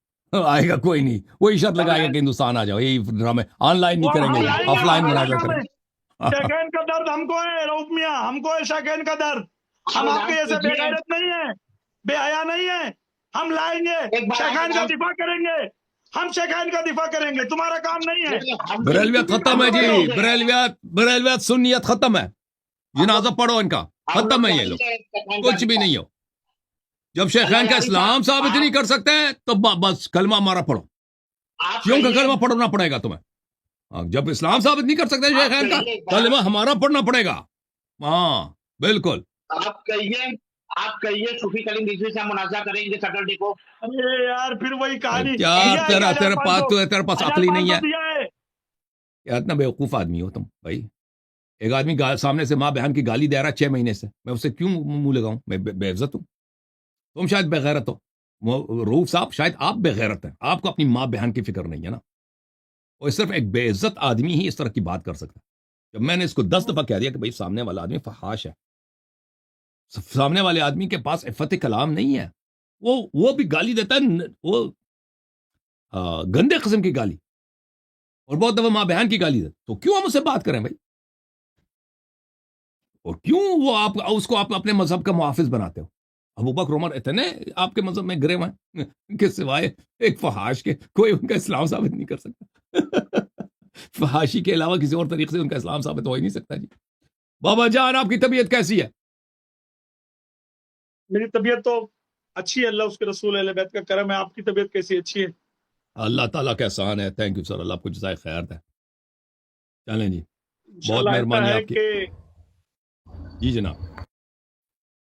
आएगा कोई नहीं, वही शर्त लगाएगा कि हिंदुस्तान आ जाओ, यही ड्रामे ऑनलाइन नहीं वो हम करेंगे, लाएंगे, ऑफलाइन हम मुनाजरा लाएंगे। करेंगे। शेखैन का दर्द हमको है रऊफ मियां, हमको है शेखैन का दर्द। हम आप आपके ऐलान जैसे कीजिए। बेगैरत नहीं है, बेहया नहीं है। हम लाएंगे, एक बार आप शेखैन का ऐलान- दिफा करेंगे, हम शेखैन का दिफा करेंगे, तुम्हारा काम नहीं है। हम- बरेलवियत खत्म है जी, हम- बरेलवियत सुन्नियत खत्म है, जनाजा पढ़ो इनका, हम लोग खत्म है ये लोग, करेंगे कुछ भी नहीं हो। जब शेखैन का इस्लाम साबित नहीं कर सकते तो बस कलमा हमारा पढ़ो, आप क्यों का कहिए- कलमा पढ़ना पड़ेगा तुम्हें? हाँ, जब इस्लाम साबित नहीं कर सकते शेखैन का, कहिए एक बात। कलमा हमारा पढ़ना पड़ेगा। हाँ बिल्कुल। आप कहिए सूफी कलीम रिजवी से हम मुनाजा करेंगे सैटरडे को। अरे यार फिर वही कहानी। क्या दिया है तेरा 1500, तेरे पास तो है, तेरे पास अकल ही नहीं 1500 है दिया है। यार, इतना बेवकूफ आदमी हो तुम भाई। एक आदमी सामने से माँ बहन की गाली दे रहा है 6 महीने से, मैं उससे क्यों मुंह लगाऊं? मैं बेइज्जत हूं? तुम शायद बेगैरत हो रऊफ साहब, शायद आप बेगैरत हैं, आपको अपनी माँ बहन की फिक्र नहीं है ना। और सिर्फ एक बेइज्जत आदमी ही इस तरह की बात कर सकता है। जब मैंने इसको 10 दफा कह दिया कि भाई सामने वाला आदमी फहाश है, सामने वाले आदमी के पास इफ़्फ़त कलाम नहीं है, वो भी गाली देता है, वो गंदे किस्म की गाली, और बहुत दफा माँ बहन की गाली देता, तो क्यों हम उससे बात करें भाई? और क्यों वो उसको आप अपने मजहब का मुहाफिज बनाते हो? अबू बकर उमर इतने आपके मजहब में गिरे हुए हैं कि सिवाय एक फहाश के कोई उनका इस्लाम साबित नहीं कर सकता। फहाशी के अलावा किसी और तरीके से उनका इस्लाम साबित हो ही नहीं सकता जी। बाबा जान, आपकी तबीयत कैसी है? मेरी तबीयत तो अच्छी है, अल्लाह उसके रसूल अहले बैत का करम है। आपकी तबीयत कैसी अच्छी है? अल्लाह ताला का एहसान है, थैंक यू सर, अल्लाह आपको जज़ाए खैर दे। चलें जी, बहुत इंशाल्लाह ऐसा मेहरबानी है आपकी कि जी जनाब।